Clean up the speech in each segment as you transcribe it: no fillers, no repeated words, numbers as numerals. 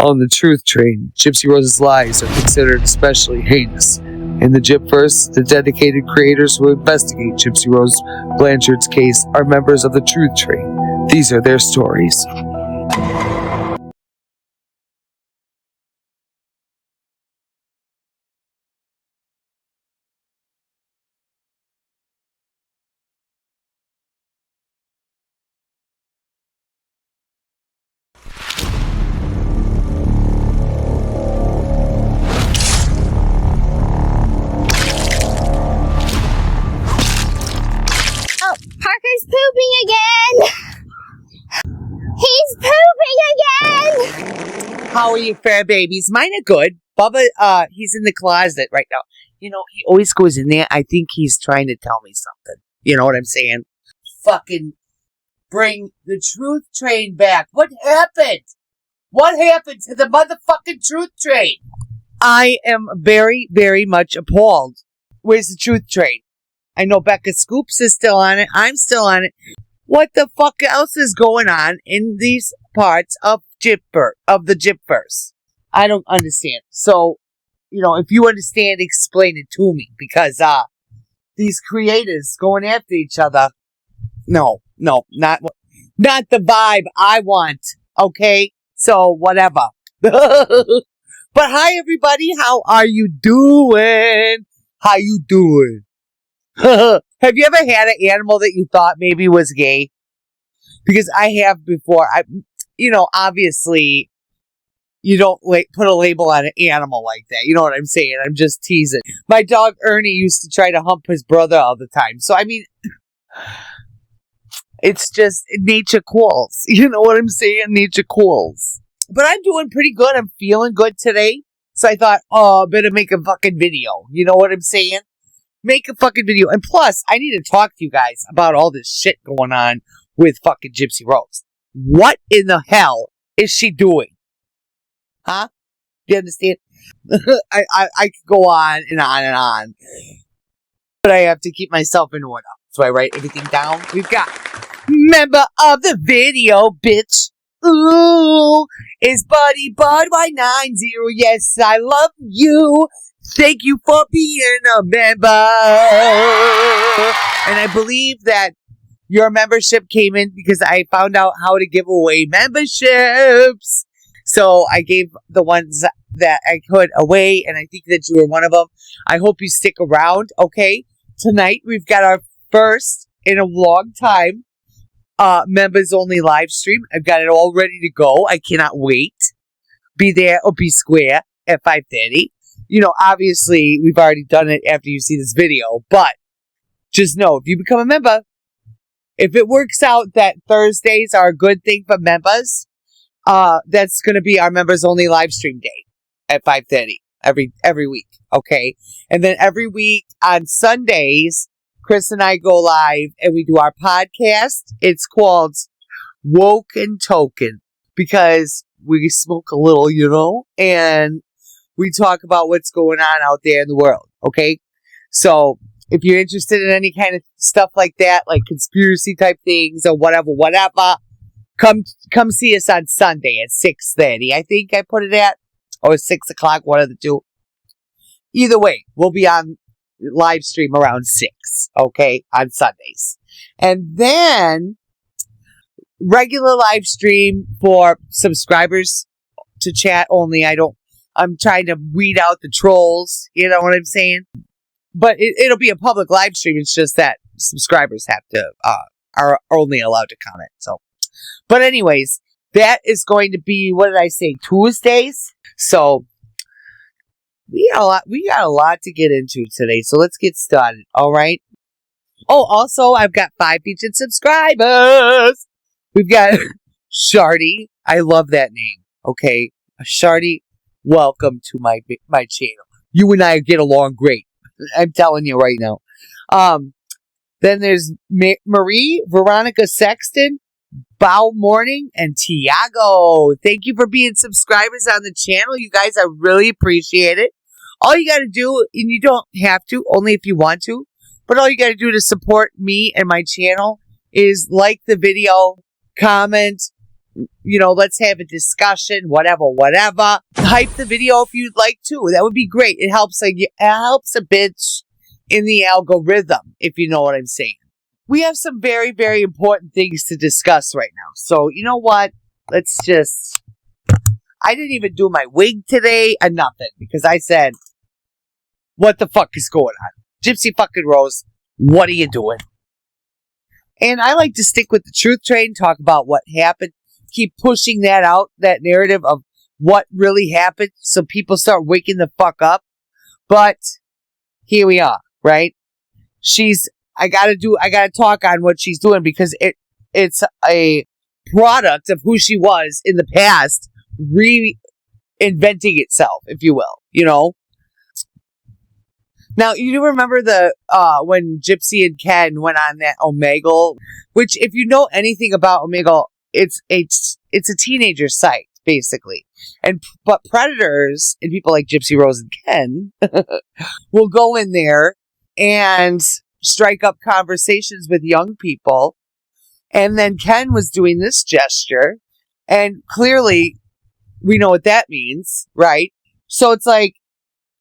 On the truth train, Gypsy Rose's lies are considered especially heinous. In the Gypverse, the dedicated creators who investigate Gypsy Rose Blanchard's case are members of the truth train. These are their stories. Parker's pooping again! He's pooping again! How are you, fair babies? Mine are good. Bubba, he's in the closet right now. You know, he always goes in there. I think he's trying to tell me something. You know what I'm saying? Fucking bring the truth train back. What happened? What happened to the motherfucking truth train? I am very, very much appalled. Where's the truth train? I know Becca Scoops is still on it. I'm still on it. What the fuck else is going on in these parts of the Gypverse? I don't understand. So, you know, if you understand, explain it to me. Because, these creators going after each other. No, not the vibe I want. Okay? So, whatever. But hi, everybody. How are you doing? How you doing? Have you ever had an animal that you thought maybe was gay? Because I have before. Obviously, you don't put a label on an animal like that. You know what I'm saying? I'm just teasing. My dog Ernie used to try to hump his brother all the time. So, I mean, it's just nature calls. You know what I'm saying? Nature calls. But I'm doing pretty good. I'm feeling good today. So I thought, I better make a fucking video. You know what I'm saying? Make a fucking video. And plus, I need to talk to you guys about all this shit going on with fucking Gypsy Rose. What in the hell is she doing? Huh? You understand? I could go on and on and on. But I have to keep myself in order. So I write everything down. We've got member of the video, bitch. Ooh, is Buddy Bud Y90. Yes, I love you. Thank you for being a member. And I believe that your membership came in because I found out how to give away memberships. So I gave the ones that I could away, and I think that you were one of them. I hope you stick around, okay? Tonight, we've got our first in a long time members only live stream. I've got it all ready to go. I cannot wait. Be there or be square at 5:30. You know, obviously, we've already done it after you see this video, but just know, if you become a member, if it works out that Thursdays are a good thing for members, that's going to be our members only live stream day at 5:30 every week, okay? And then every week on Sundays, Chris and I go live and we do our podcast. It's called Woke and Token because we smoke a little, you know, and we talk about what's going on out there in the world, okay? So, if you're interested in any kind of stuff like that, like conspiracy type things or whatever, come see us on Sunday at 6:30. I think I put it at, or 6 o'clock, one of the two. Either way, we'll be on live stream around 6, okay, on Sundays. And then, regular live stream for subscribers to chat only. I'm trying to weed out the trolls, you know what I'm saying? But it'll be a public live stream. It's just that subscribers are only allowed to comment. So, but anyways, that is going to be, what did I say, Tuesdays? So we got a lot to get into today. So let's get started. All right. Oh, also, I've got 5 featured subscribers. We've got Shardy. I love that name. Okay, Shardy. Welcome to my channel. You and I get along great. I'm telling you right now. Then there's Marie, Veronica Sexton, Bow Morning, and Tiago. Thank you for being subscribers on the channel. You guys, I really appreciate it. All you got to do, and you don't have to, only if you want to, but all you got to do to support me and my channel is like the video, comment, let's have a discussion, whatever. Hype the video if you'd like to. That would be great. It helps a bit in the algorithm, if you know what I'm saying. We have some very, very important things to discuss right now. So, you know what? I didn't even do my wig today and nothing because I said, what the fuck is going on? Gypsy fucking Rose, what are you doing? And I like to stick with the truth train, talk about what happened, keep pushing that out, that narrative of what really happened so people start waking the fuck up. But here we are, right? I gotta talk on what she's doing because it's a product of who she was in the past, reinventing itself, if you will, Now, you remember when Gypsy and Ken went on that Omegle, which if you know anything about Omegle, it's a teenager site, basically. But predators and people like Gypsy Rose and Ken will go in there and strike up conversations with young people. And then Ken was doing this gesture, and clearly we know what that means, right? So it's like,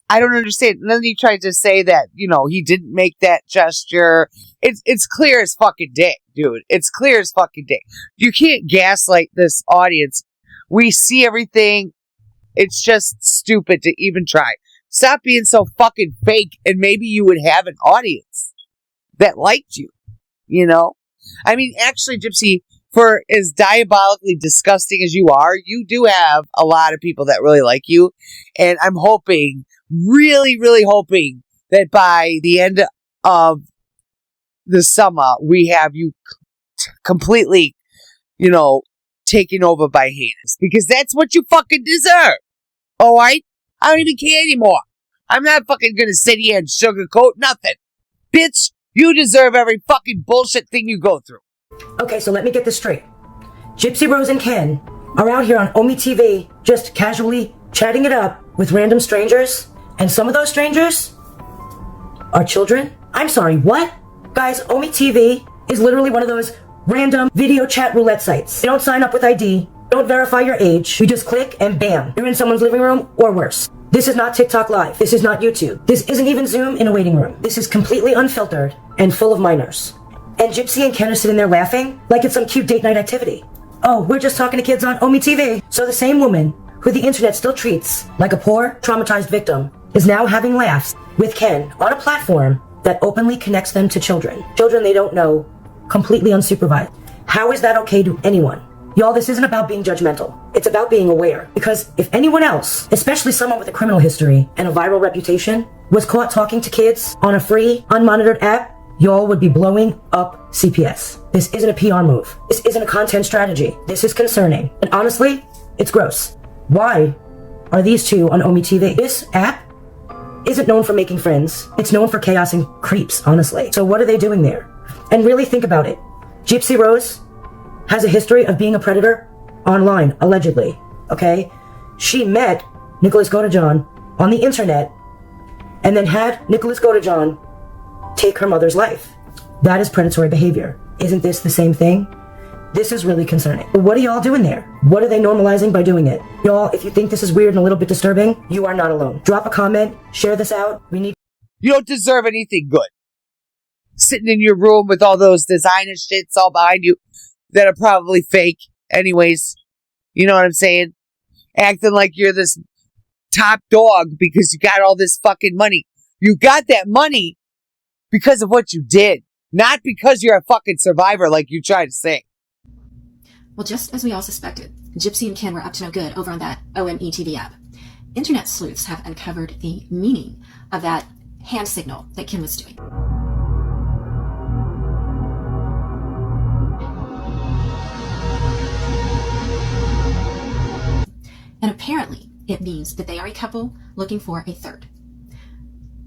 I don't understand. And then he tried to say that, he didn't make that gesture. It's clear as fucking day, dude. It's clear as fucking day. You can't gaslight this audience. We see everything. It's just stupid to even try. Stop being so fucking fake, and maybe you would have an audience that liked you, I mean, actually, Gypsy, for as diabolically disgusting as you are, you do have a lot of people that really like you. And I'm hoping, really, really hoping that by the end of the summer, we have you completely, taken over by haters. Because that's what you fucking deserve. Alright? I don't even care anymore. I'm not fucking gonna sit here and sugarcoat nothing. Bitch, you deserve every fucking bullshit thing you go through. Okay, so let me get this straight. Gypsy Rose and Ken are out here on Omi TV just casually chatting it up with random strangers, and some of those strangers are children? I'm sorry, what? Guys, Omi TV is literally one of those random video chat roulette sites. You don't sign up with ID, don't verify your age, you just click and bam, you're in someone's living room or worse. This is not TikTok Live. This is not YouTube. This isn't even Zoom in a waiting room. This is completely unfiltered and full of minors. And Gypsy and Ken are sitting there laughing like it's some cute date night activity. Oh, we're just talking to kids on Omi TV. So the same woman who the internet still treats like a poor, traumatized victim is now having laughs with Ken on a platform that openly connects them to children. Children they don't know, completely unsupervised. How is that okay to anyone? Y'all, this isn't about being judgmental. It's about being aware. Because if anyone else, especially someone with a criminal history and a viral reputation, was caught talking to kids on a free, unmonitored app, y'all would be blowing up CPS. This isn't a PR move. This isn't a content strategy. This is concerning. And honestly, it's gross. Why are these two on Omi TV? This app isn't known for making friends. It's known for chaos and creeps, honestly. So what are they doing there? And really think about it. Gypsy Rose has a history of being a predator online, allegedly, okay? She met Nicholas Godejohn on the internet and then had Nicholas Godejohn take her mother's life. That is predatory behavior. Isn't this the same thing? This is really concerning. What are y'all doing there? What are they normalizing by doing it? Y'all, if you think this is weird and a little bit disturbing, you are not alone. Drop a comment, share this out. You don't deserve anything good. Sitting in your room with all those designer shits all behind you that are probably fake anyways. You know what I'm saying? Acting like you're this top dog because you got all this fucking money. You got that money because of what you did, not because you're a fucking survivor like you try to say. Well, just as we all suspected, Gypsy and Ken were up to no good over on that OME TV app. Internet sleuths have uncovered the meaning of that hand signal that Ken was doing. And apparently, it means that they are a couple looking for a third.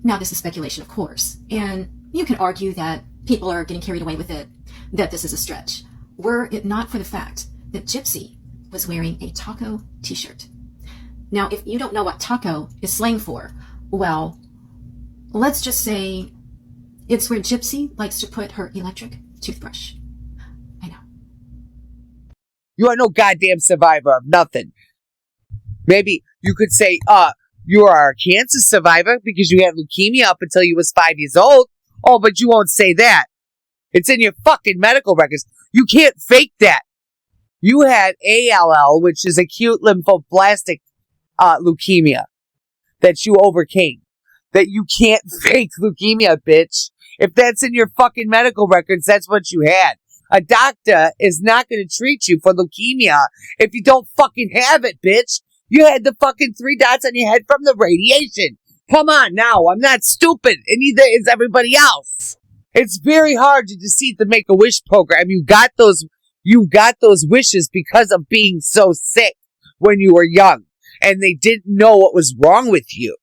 Now, this is speculation, of course, and you can argue that people are getting carried away with it, that this is a stretch, were it not for the fact that Gypsy was wearing a taco t-shirt. Now, if you don't know what taco is slang for, well, let's just say it's where Gypsy likes to put her electric toothbrush. You are no goddamn survivor of nothing. Maybe you could say, you are a cancer survivor because you had leukemia up until you was 5 years old. Oh, but you won't say that. It's in your fucking medical records. You can't fake that. You had ALL, which is acute lymphoblastic leukemia that you overcame. That you can't fake leukemia, bitch. If that's in your fucking medical records, that's what you had. A doctor is not going to treat you for leukemia if you don't fucking have it, bitch. You had the fucking 3 dots on your head from the radiation. Come on now, I'm not stupid, and neither is everybody else. It's very hard to deceive the Make-A-Wish program. You got those wishes because of being so sick when you were young, and they didn't know what was wrong with you.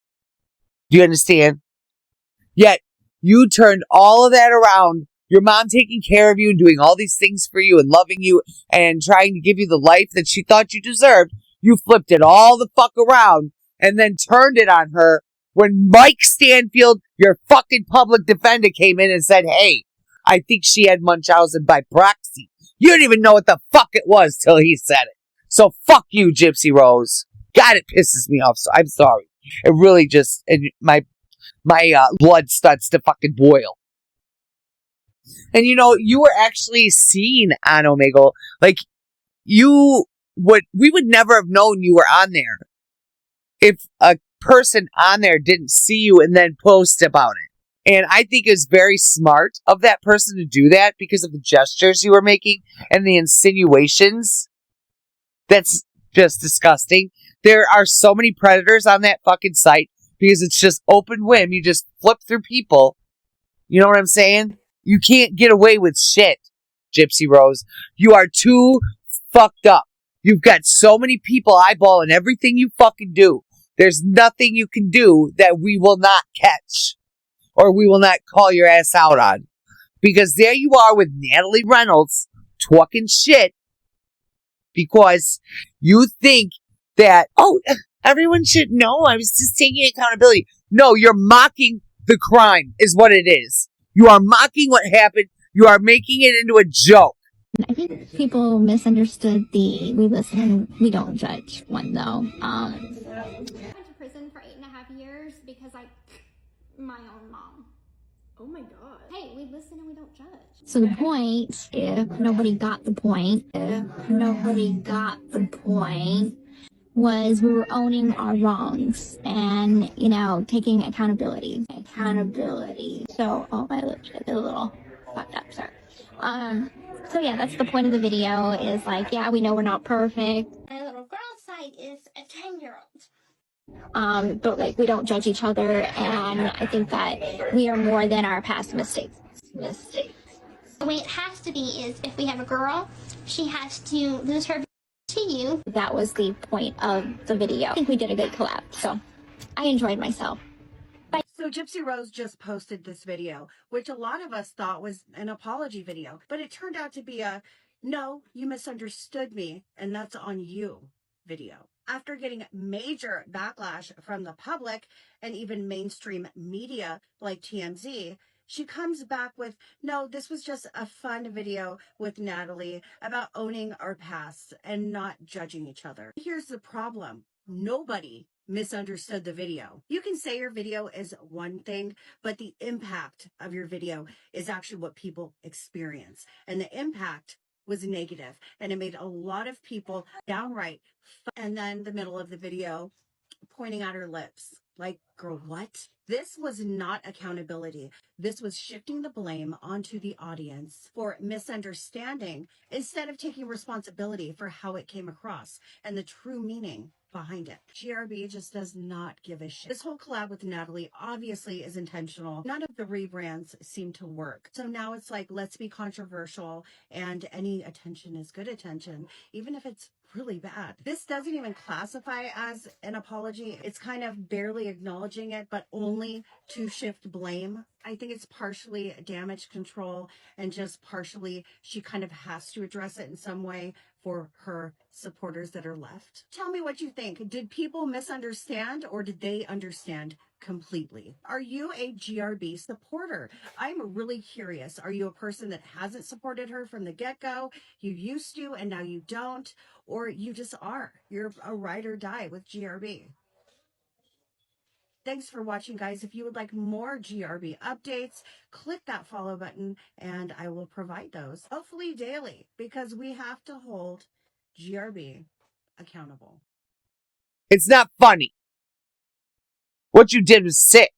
Do you understand? Yet, you turned all of that around. Your mom taking care of you and doing all these things for you and loving you and trying to give you the life that she thought you deserved. You flipped it all the fuck around and then turned it on her when Mike Stanfield, your fucking public defender, came in and said, hey, I think she had Munchausen by proxy. You didn't even know what the fuck it was till he said it. So fuck you, Gypsy Rose. God, it pisses me off. So I'm sorry. It really just, my blood starts to fucking boil. And you know, you were actually seen on Omegle. Like, we would never have known you were on there if a person on there didn't see you and then post about it. And I think it's very smart of that person to do that because of the gestures you were making and the insinuations. That's just disgusting. There are so many predators on that fucking site because it's just open whim. You just flip through people. You know what I'm saying? You can't get away with shit, Gypsy Rose. You are too fucked up. You've got so many people eyeballing everything you fucking do. There's nothing you can do that we will not catch or we will not call your ass out on. Because there you are with Natalie Reynolds talking shit because you think that, oh, everyone should know. I was just taking accountability. No, you're mocking the crime is what it is. You are mocking what happened. You are making it into a joke. I think people misunderstood the we listen, we don't judge one, though. I went to prison for 8.5 years because my own mom. Oh my God. Hey, we listen and we don't judge. So the point, if nobody got the point, was we were owning our wrongs and, you know, taking accountability. So, oh, my lips get a little fucked up, sorry. So yeah, that's the point of the video is like, yeah, we know we're not perfect. My little girl's side is a 10-year-old. But like, we don't judge each other, and I think that we are more than our past mistakes. The way it has to be is if we have a girl, she has to lose her to you. That was the point of the video. I think we did a good collab, so I enjoyed myself. So Gypsy Rose just posted this video, which a lot of us thought was an apology video, but it turned out to be a, no, you misunderstood me, and that's on you video. After getting major backlash from the public and even mainstream media like TMZ, she comes back with, no, this was just a fun video with Natalie about owning our past and not judging each other. Here's the problem. Nobody misunderstood the video. You can say your video is one thing, but the impact of your video is actually what people experience. And the impact was negative, and it made a lot of people downright. And then the middle of the video, pointing at her lips. Like, girl, what? This was not accountability. This was shifting the blame onto the audience for misunderstanding instead of taking responsibility for how it came across and the true meaning behind it. GRB just does not give a shit. This whole collab with Natalie obviously is intentional. None of the rebrands seem to work. So now it's like, let's be controversial, and any attention is good attention, even if it's really bad. This doesn't even classify as an apology. It's kind of barely acknowledging it, but only to shift blame. I think it's partially damage control and just partially she kind of has to address it in some way for her supporters that are left. Tell me what you think. Did people misunderstand or did they understand completely. Are you a GRB supporter? I'm really curious. Are you a person that hasn't supported her from the get-go? You used to and now you don't, or you just are? You're a ride or die with GRB. Thanks for watching, guys. If you would like more GRB updates, click that follow button and I will provide those, hopefully daily, because we have to hold GRB accountable. It's not funny. What you did was sick.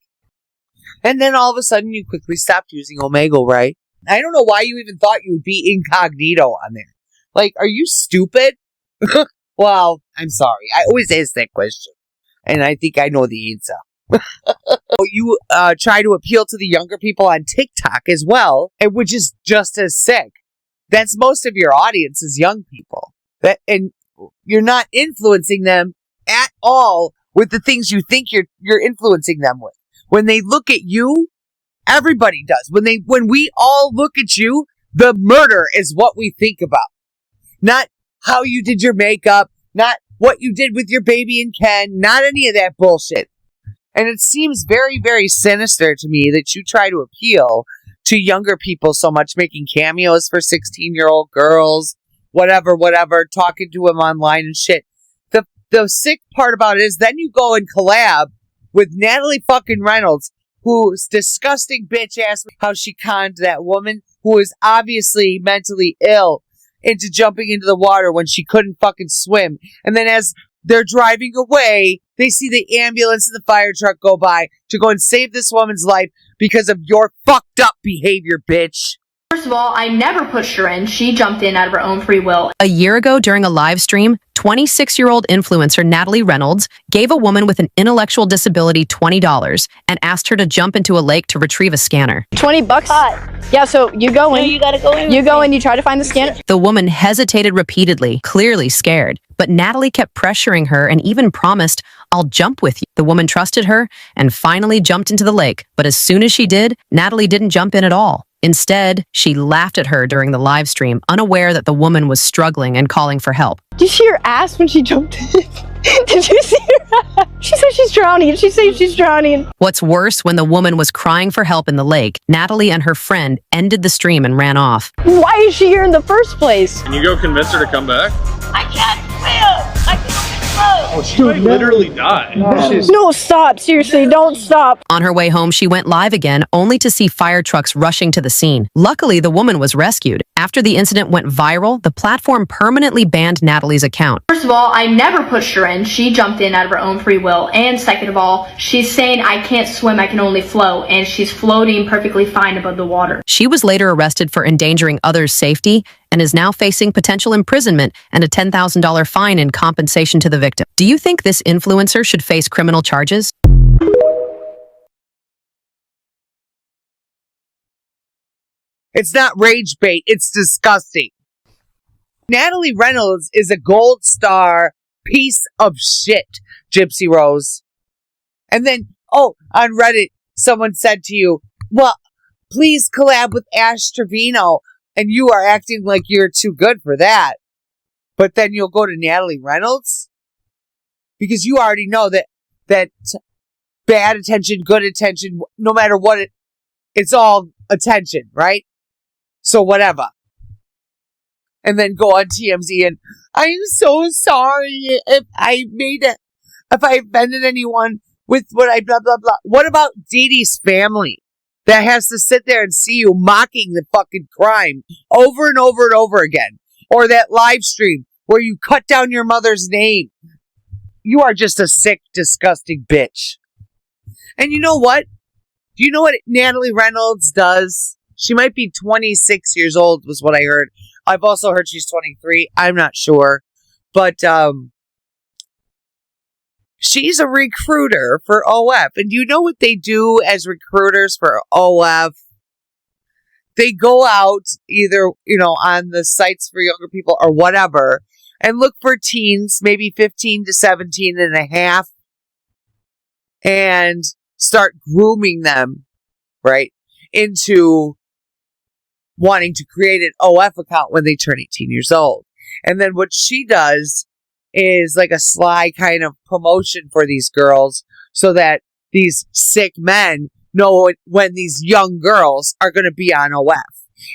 And then all of a sudden you quickly stopped using Omegle, right? I don't know why you even thought you would be incognito on there. Like, are you stupid? Well, I'm sorry. I always ask that question. And I think I know the answer. You try to appeal to the younger people on TikTok as well, which is just as sick. That's most of your audience is young people. And you're not influencing them at all with the things you think you're influencing them with. When they look at you, everybody does. When we all look at you, the murder is what we think about. Not how you did your makeup, not what you did with your baby and Ken, not any of that bullshit. And it seems very, very sinister to me that you try to appeal to younger people so much, making cameos for 16-year-old girls, whatever, talking to them online and shit. The sick part about it is then you go and collab with Natalie fucking Reynolds, who's disgusting bitch ass, how she conned that woman who is obviously mentally ill into jumping into the water when she couldn't fucking swim. And then as they're driving away, they see the ambulance and the fire truck go by to go and save this woman's life because of your fucked up behavior, bitch. First of all, I never pushed her in. She jumped in out of her own free will. A year ago during a live stream, 26-year-old influencer Natalie Reynolds gave a woman with an intellectual disability $20 and asked her to jump into a lake to retrieve a scanner. $20? Yeah, so you go in. No, you gotta go in. You go in, you try to find the scanner. The woman hesitated repeatedly, clearly scared, but Natalie kept pressuring her and even promised, "I'll jump with you." The woman trusted her and finally jumped into the lake. But as soon as she did, Natalie didn't jump in at all. Instead, she laughed at her during the live stream, unaware that the woman was struggling and calling for help. Did you see her ass when she jumped in? Did you see her ass? She said she's drowning. She said she's drowning. What's worse, when the woman was crying for help in the lake, Natalie and her friend ended the stream and ran off. Why is she here in the first place? Can you go convince her to come back? I can't swim. I can't swim. Oh, she might literally die. No, stop. Seriously, don't stop. On her way home, she went live again, only to see fire trucks rushing to the scene. Luckily, the woman was rescued. After the incident went viral, the platform permanently banned Natalie's account. First of all, I never pushed her in. She jumped in out of her own free will. And second of all, she's saying I can't swim, I can only float. And she's floating perfectly fine above the water. She was later arrested for endangering others' safety and is now facing potential imprisonment and a $10,000 fine in compensation to the victim. Do you think this influencer should face criminal charges? It's not rage bait. It's disgusting. Natalie Reynolds is a gold star piece of shit, Gypsy Rose. And then, on Reddit, someone said to you, well, please collab with Ash Trevino. And you are acting like you're too good for that. But then you'll go to Natalie Reynolds? Because you already know that bad attention, good attention, no matter what, it's all attention, right? So whatever. And then go on TMZ and, I'm so sorry if I offended anyone with what I blah, blah, blah. What about Dee Dee's family that has to sit there and see you mocking the fucking crime over and over and over again? Or that live stream where you cut down your mother's name. You are just a sick, disgusting bitch. And you know what? Do you know what Natalie Reynolds does? She might be 26 years old, was what I heard. I've also heard she's 23. I'm not sure. But she's a recruiter for OF. And do you know what they do as recruiters for OF? They go out either, on the sites for younger people or whatever, and look for teens, maybe 15 to 17 and a half, and start grooming them, right, into wanting to create an OF account when they turn 18 years old. And then what she does is like a sly kind of promotion for these girls so that these sick men know when these young girls are going to be on OF.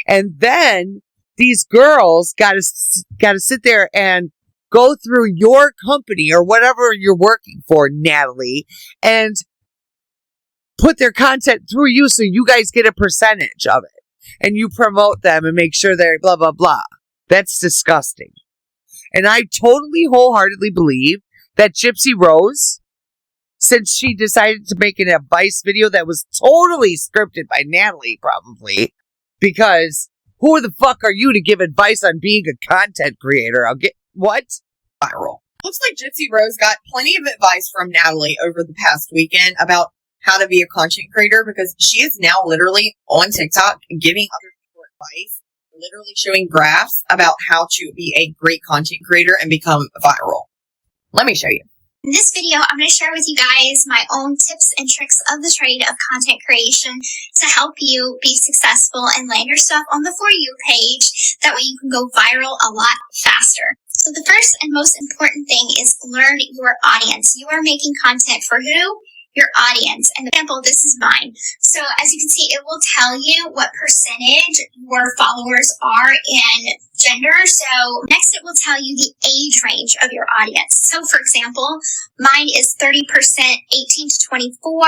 And then these girls got to sit there and go through your company or whatever you're working for, Natalie, and put their content through you so you guys get a percentage of it. And you promote them and make sure they're blah, blah, blah. That's disgusting. And I totally wholeheartedly believe that Gypsy Rose, since she decided to make an advice video that was totally scripted by Natalie, probably, because who the fuck are you to give advice on being a content creator? I'll get, what? Viral. Looks like Gypsy Rose got plenty of advice from Natalie over the past weekend about how to be a content creator, because she is now literally on TikTok giving other people advice, literally showing graphs about how to be a great content creator and become viral. Let me show you. In this video, I'm going to share with you guys my own tips and tricks of the trade of content creation to help you be successful and land your stuff on the For You page. That way you can go viral a lot faster. So the first and most important thing is learn your audience. You are making content for who? Your audience. And example, this is mine. So as you can see, it will tell you what percentage your followers are in gender. So next it will tell you the age range of your audience. So for example, mine is 30% 18 to 24,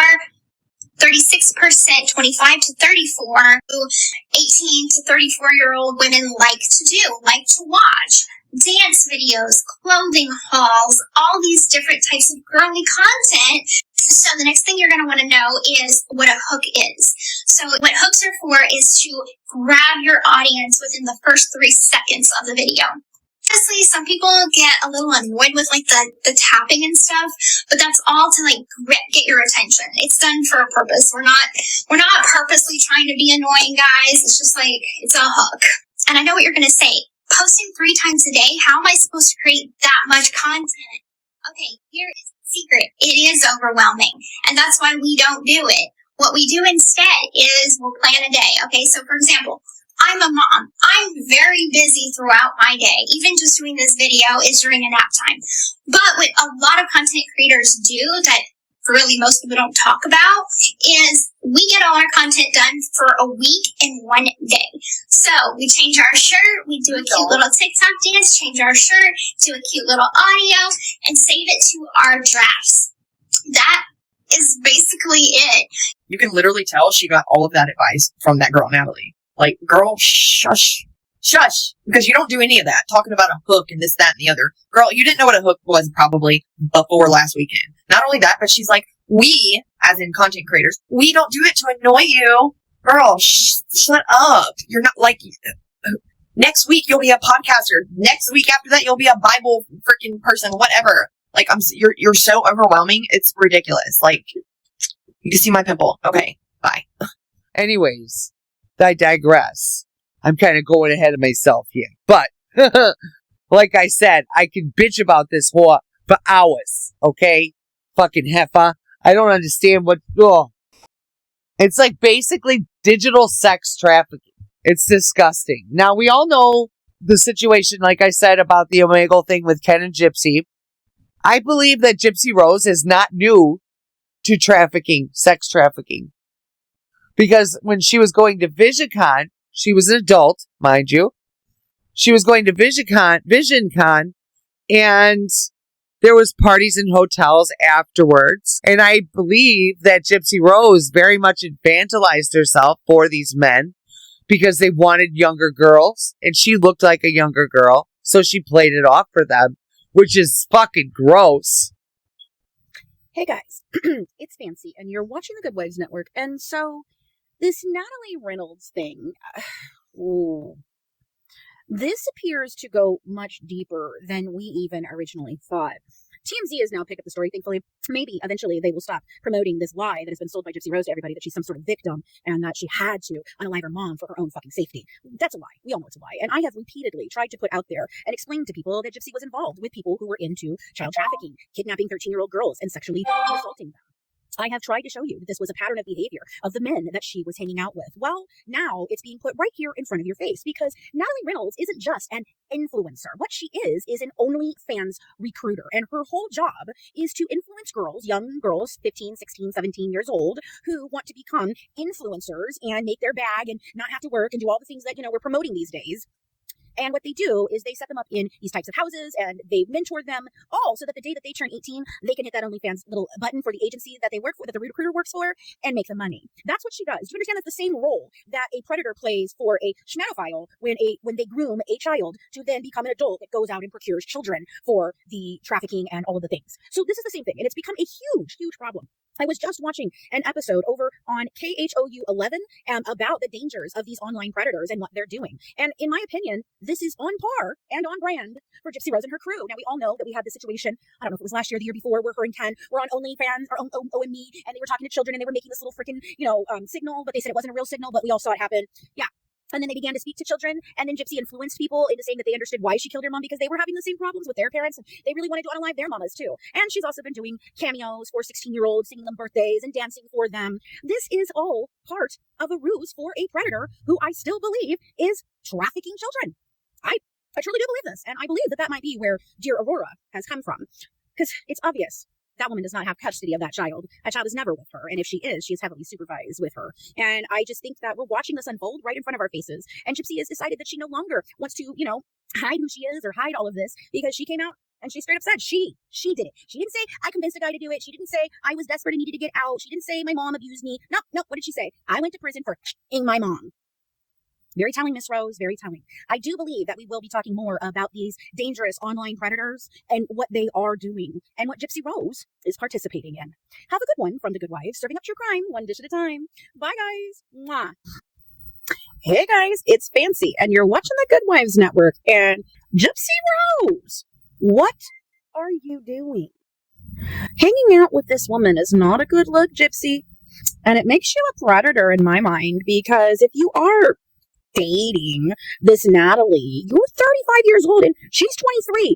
36% 25 to 34. 18 to 34-year-old women like to watch dance videos, clothing hauls, all these different types of girly content. So the next thing you're going to want to know is what a hook is. So what hooks are for is to grab your audience within the first 3 seconds of the video. Obviously, some people get a little annoyed with like the tapping and stuff, but that's all to like get your attention. It's done for a purpose. We're not purposely trying to be annoying, guys. It's just like, it's a hook. And I know what you're going to say. Posting 3 times a day? How am I supposed to create that much content? Okay, here is the secret. It is overwhelming, and that's why we don't do it. What we do instead is we'll plan a day. Okay, so for example, I'm a mom. I'm very busy throughout my day. Even just doing this video is during a nap time. But what a lot of content creators do that really most people don't talk about is we get all our content done for a week in 1 day. So we change our shirt, we do a cute little TikTok dance, change our shirt, do a cute little audio, and save it to our drafts. That is basically it. You can literally tell she got all of that advice from that girl, Natalie. Like, girl, shush, because you don't do any of that. Talking about a hook and this, that, and the other. Girl, you didn't know what a hook was probably before last weekend. Not only that, but she's like, we, as in content creators, we don't do it to annoy you. Girl, shut up. You're not like, next week you'll be a podcaster. Next week after that you'll be a Bible freaking person, whatever. Like, you're so overwhelming. It's ridiculous. Like, you can see my pimple. Okay, bye. Anyways, I digress. I'm kind of going ahead of myself here. But, like I said, I can bitch about this whore for hours, okay? Fucking heifer. I don't understand what... Oh. It's like basically digital sex trafficking. It's disgusting. Now, we all know the situation, like I said, about the Omegle thing with Ken and Gypsy. I believe that Gypsy Rose is not new to trafficking, sex trafficking. Because when she was going to VisionCon, she was an adult, mind you. She was going to VisionCon, and there was parties in hotels afterwards. And I believe that Gypsy Rose very much infantilized herself for these men because they wanted younger girls, and she looked like a younger girl, so she played it off for them, which is fucking gross. Hey guys, it's Fancy, and you're watching the Good Wives Network, and so this Natalie Reynolds thing, this appears to go much deeper than we even originally thought. TMZ has now picked up the story. Thankfully, maybe eventually they will stop promoting this lie that has been sold by Gypsy Rose to everybody, that she's some sort of victim and that she had to unalive her mom for her own fucking safety. That's a lie. We all know it's a lie. And I have repeatedly tried to put out there and explain to people that Gypsy was involved with people who were into child trafficking, kidnapping 13-year-old girls and sexually assaulting them. I have tried to show you that this was a pattern of behavior of the men that she was hanging out with. Well, now it's being put right here in front of your face because Natalie Reynolds isn't just an influencer. What she is an OnlyFans recruiter. And her whole job is to influence girls, young girls, 15, 16, 17 years old, who want to become influencers and make their bag and not have to work and do all the things that, we're promoting these days. And what they do is they set them up in these types of houses and they mentor them all so that the day that they turn 18, they can hit that OnlyFans little button for the agency that they work for, that the recruiter works for, and make the money. That's what she does. Do you understand that's the same role that a predator plays for a schmatophile when they groom a child to then become an adult that goes out and procures children for the trafficking and all of the things. So this is the same thing. And it's become a huge, huge problem. I was just watching an episode over on KHOU 11 about the dangers of these online predators and what they're doing. And in my opinion, this is on par and on brand for Gypsy Rose and her crew. Now, we all know that we had this situation, I don't know if it was last year or the year before, where her and Ken were on OnlyFans or OME, and they were talking to children and they were making this little freaking, signal, but they said it wasn't a real signal, but we all saw it happen. Yeah. And then they began to speak to children, and then Gypsy influenced people into saying that they understood why she killed her mom because they were having the same problems with their parents, and they really wanted to unalive their mamas too. And she's also been doing cameos for 16-year-olds, singing them birthdays and dancing for them. This is all part of a ruse for a predator who I still believe is trafficking children. I truly do believe this, and I believe that might be where dear Aurora has come from, because it's obvious. That woman does not have custody of that child. That child is never with her. And if she is heavily supervised with her. And I just think that we're watching this unfold right in front of our faces. And Gypsy has decided that she no longer wants to, hide who she is or hide all of this because she came out and she straight up said she did it. She didn't say, I convinced a guy to do it. She didn't say, I was desperate and needed to get out. She didn't say, my mom abused me. No. What did she say? I went to prison for ing my mom. Very telling, Miss Rose, very telling. I do believe that we will be talking more about these dangerous online predators and what they are doing and what Gypsy Rose is participating in. Have a good one from The Good Wives, serving up true crime one dish at a time. Bye, guys. Mwah. Hey, guys, it's Fancy, and you're watching The Good Wives Network. And Gypsy Rose, what are you doing? Hanging out with this woman is not a good look, Gypsy. And it makes you a predator in my mind, because if you are dating this Natalie, you're 35 years old and she's 23.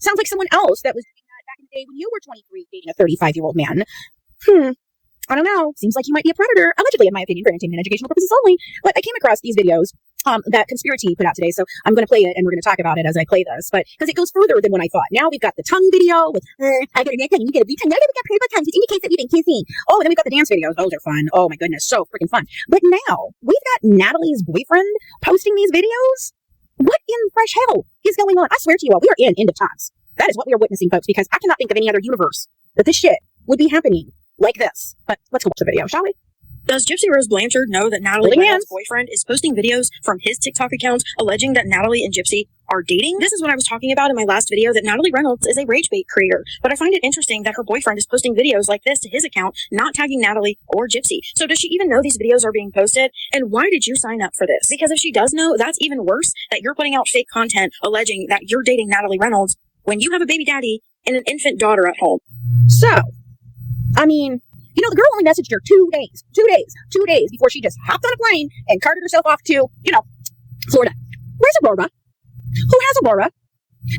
Sounds like someone else that was doing that back in the day when you were 23 dating a 35-year-old man. I don't know. Seems like you might be a predator, allegedly, in my opinion, for entertainment and educational purposes only. But I came across these videos that Conspiracy put out today, so I'm going to play it and we're going to talk about it as I play this. But because it goes further than what I thought. Now we've got the tongue video with I got a tongue, you get a tongue. Now we got pretty tongues, which indicates that we've been kissing. Oh, and then we've got the dance videos. Those are fun. Oh my goodness, so freaking fun. But now we've got Natalie's boyfriend posting these videos. What in fresh hell is going on? I swear to you all, we are in end of times. That is what we are witnessing, folks, because I cannot think of any other universe that this shit would be happening like this. But let's go watch the video, shall we? Does Gypsy Rose Blanchard know that Natalie Reynolds' boyfriend is posting videos from his TikTok account alleging that Natalie and Gypsy are dating? This is what I was talking about in my last video, that Natalie Reynolds is a rage bait creator. But I find it interesting that her boyfriend is posting videos like this to his account, not tagging Natalie or Gypsy. So does she even know these videos are being posted? And why did you sign up for this? Because if she does know, that's even worse, that you're putting out fake content alleging that you're dating Natalie Reynolds when you have a baby daddy and an infant daughter at home. So, I mean, the girl only messaged her 2 days before she just hopped on a plane and carted herself off to, Florida. Where's Aurora? Who has Aurora?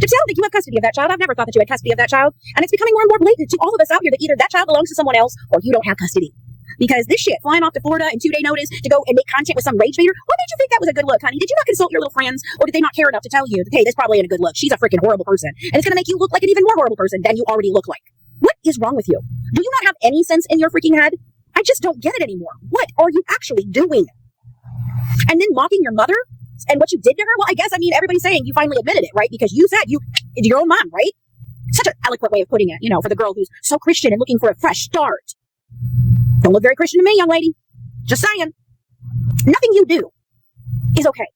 Gypsy, I don't think you have custody of that child. I've never thought that you had custody of that child. And it's becoming more and more blatant to all of us out here that either that child belongs to someone else or you don't have custody. Because this shit, flying off to Florida in 2-day notice to go and make content with some rage baiter, what made you think that was a good look, honey? Did you not consult your little friends, or did they not care enough to tell you, hey, this probably ain't a good look. She's a freaking horrible person. And it's going to make you look like an even more horrible person than you already look like. What is wrong with you? Do you not have any sense in your freaking head? I just don't get it anymore. What are you actually doing? And then mocking your mother and what you did to her? Well, I guess, everybody's saying you finally admitted it, right? Because you said it's your own mom, right? Such an eloquent way of putting it, for the girl who's so Christian and looking for a fresh start. Don't look very Christian to me, young lady. Just saying. Nothing you do is okay.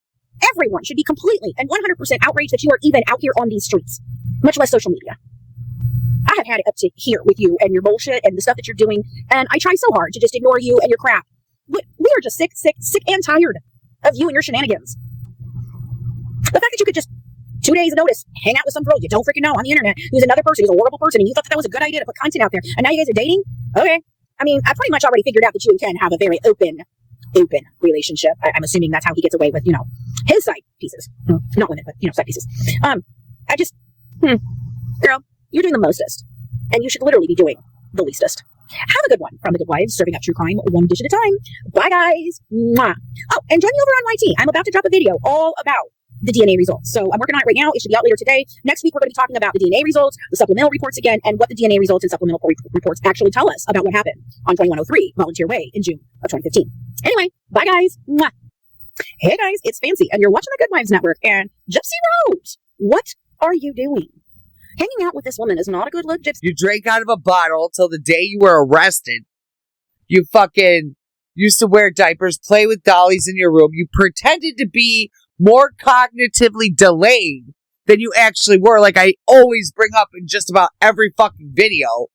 Everyone should be completely and 100% outraged that you are even out here on these streets, much less social media. I have had it up to here with you and your bullshit and the stuff that you're doing, and I try so hard to just ignore you and your crap. We are just sick and tired of you and your shenanigans. The fact that you could just 2 days of notice hang out with some girl you don't freaking know on the internet who's another person who's a horrible person, and you thought that was a good idea to put content out there, and now you guys are dating? Okay. I pretty much already figured out that you and Ken have a very open relationship. I'm assuming that's how he gets away with, his side pieces. Not women, but, side pieces. Girl, you're doing the mostest. And you should literally be doing the leastest. Have a good one from The Good Wives, serving up true crime one dish at a time. Bye, guys. Mwah. Oh, and join me over on YT. I'm about to drop a video all about the DNA results. So I'm working on it right now. It should be out later today. Next week, we're going to be talking about the DNA results, the supplemental reports again, and what the DNA results and supplemental reports actually tell us about what happened on 2103 Volunteer Way in June of 2015. Anyway, bye, guys. Mwah. Hey, guys, it's Fancy, and you're watching the Good Wives Network. And Gypsy Rose, what are you doing? Hanging out with this woman is not a good look, Gypsy. You drank out of a bottle till the day you were arrested. You fucking used to wear diapers, play with dollies in your room. You pretended to be more cognitively delayed than you actually were, like I always bring up in just about every fucking video.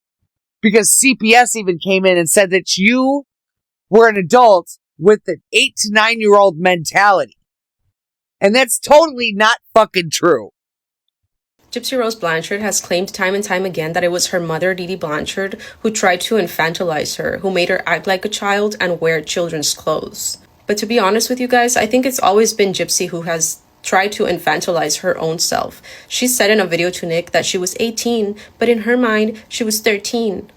Because CPS even came in and said that you were an adult with an 8 to 9-year-old mentality. And that's totally not fucking true. Gypsy Rose Blanchard has claimed time and time again that it was her mother, Dee Dee Blanchard, who tried to infantilize her, who made her act like a child and wear children's clothes. But to be honest with you guys, I think it's always been Gypsy who has tried to infantilize her own self. She said in a video to Nick that she was 18, but in her mind, she was 13.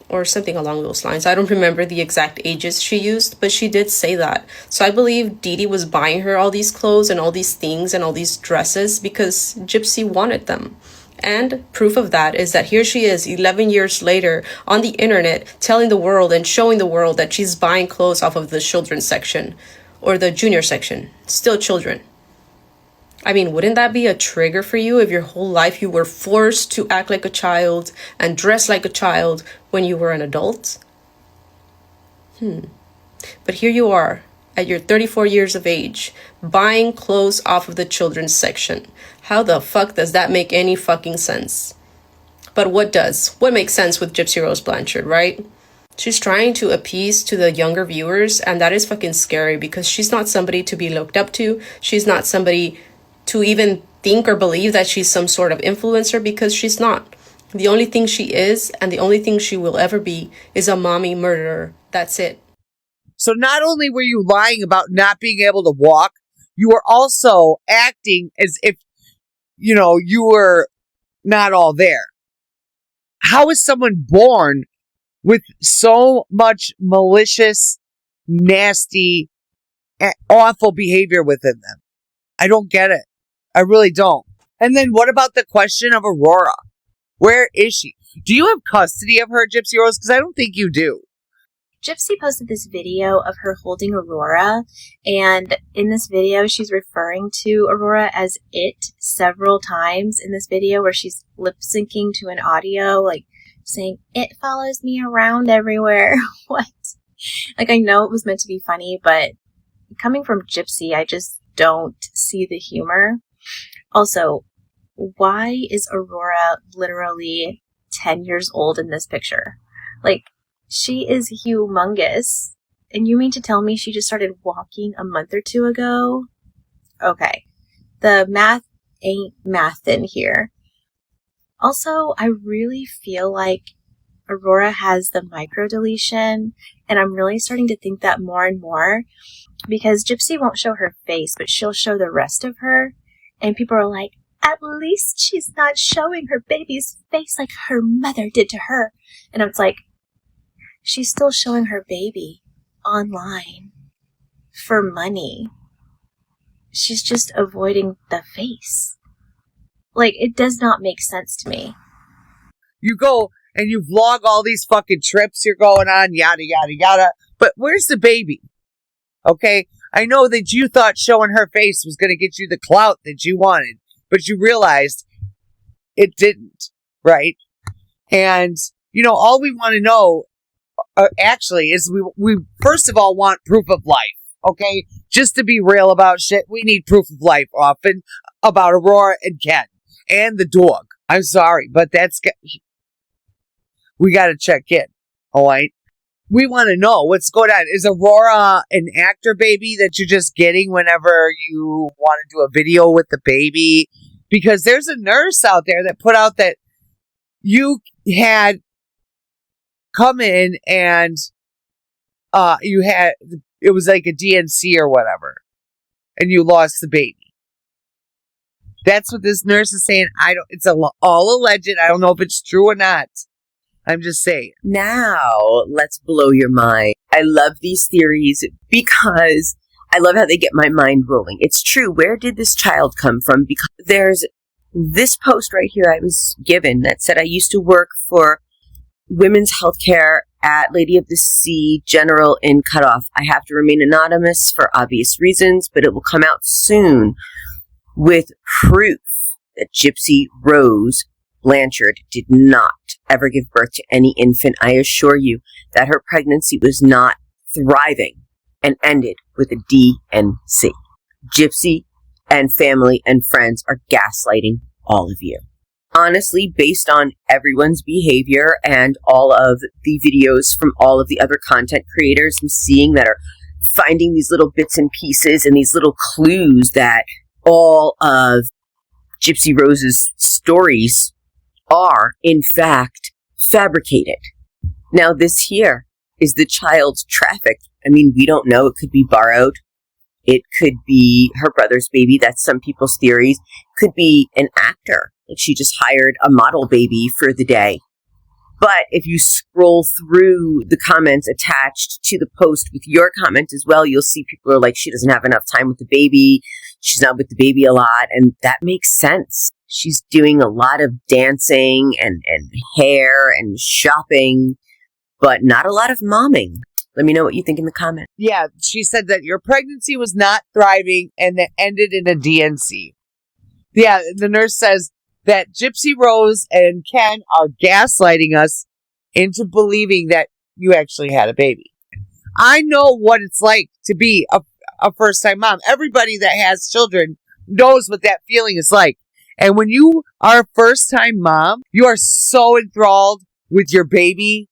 Or something along those lines. I don't remember the exact ages she used, but she did say that. So I believe Dee Dee was buying her all these clothes and all these things and all these dresses because Gypsy wanted them. And proof of that is that here she is 11 years later on the internet telling the world and showing the world that she's buying clothes off of the children's section or the junior section. Still children. I mean, wouldn't that be a trigger for you if your whole life you were forced to act like a child and dress like a child when you were an adult? But here you are, at your 34 years of age, buying clothes off of the children's section. How the fuck does that make any fucking sense? But what does? What makes sense with Gypsy Rose Blanchard, right? She's trying to appease to the younger viewers, and that is fucking scary because she's not somebody to be looked up to. She's not somebody to even think or believe that she's some sort of influencer because she's not. The only thing she is and the only thing she will ever be is a mommy murderer. That's it. So not only were you lying about not being able to walk, you were also acting as if, you were not all there. How is someone born with so much malicious, nasty, awful behavior within them? I don't get it. I really don't. And then what about the question of Aurora? Where is she? Do you have custody of her, Gypsy Rose? Because I don't think you do. Gypsy posted this video of her holding Aurora, and in this video, she's referring to Aurora as it several times in this video where she's lip-syncing to an audio, like saying, "It follows me around everywhere." What? Like, I know it was meant to be funny, but coming from Gypsy, I just don't see the humor. Also, why is Aurora literally 10 years old in this picture? Like, she is humongous. And you mean to tell me she just started walking a month or two ago? Okay. The math ain't mathin' here. Also, I really feel like Aurora has the microdeletion, and I'm really starting to think that more and more, because Gypsy won't show her face, but she'll show the rest of her, and people are like, at least she's not showing her baby's face like her mother did to her. And it's like, she's still showing her baby online for money. She's just avoiding the face. Like, it does not make sense to me. You go and you vlog all these fucking trips you're going on, yada, yada, yada. But where's the baby? Okay? I know that you thought showing her face was going to get you the clout that you wanted, but you realized it didn't, right? And, all we want to know, actually, is we first of all want proof of life, okay? Just to be real about shit, we need proof of life often about Aurora and Ken and the dog. I'm sorry, but we got to check in, all right? We want to know what's going on. Is Aurora an actor baby that you're just getting whenever you want to do a video with the baby? Because there's a nurse out there that put out that you had come in and it was like a DNC or whatever, and you lost the baby. That's what this nurse is saying. It's all alleged. I don't know if it's true or not. I'm just saying. Now, let's blow your mind. I love these theories because I love how they get my mind rolling. It's true. Where did this child come from? Because there's this post right here I was given that said, I used to work for women's healthcare at Lady of the Sea General in Cutoff. I have to remain anonymous for obvious reasons, but it will come out soon with proof that Gypsy Rose Blanchard did not ever give birth to any infant. I assure you that her pregnancy was not thriving and ended with a DNC. Gypsy and family and friends are gaslighting all of you. Honestly, based on everyone's behavior and all of the videos from all of the other content creators I'm seeing that are finding these little bits and pieces and these little clues that all of Gypsy Rose's stories are, in fact, fabricated. Now, this here is the child's trafficked. I mean, we don't know. It could be borrowed. It could be her brother's baby. That's some people's theories. It could be an actor. Like she just hired a model baby for the day. But if you scroll through the comments attached to the post with your comment as well, you'll see people are like, she doesn't have enough time with the baby. She's not with the baby a lot. And that makes sense. She's doing a lot of dancing and hair and shopping, but not a lot of momming. Let me know what you think in the comments. Yeah, she said that your pregnancy was not thriving and that ended in a DNC. Yeah, the nurse says that Gypsy Rose and Ken are gaslighting us into believing that you actually had a baby. I know what it's like to be a first-time mom. Everybody that has children knows what that feeling is like. And when you are a first-time mom, you are so enthralled with your baby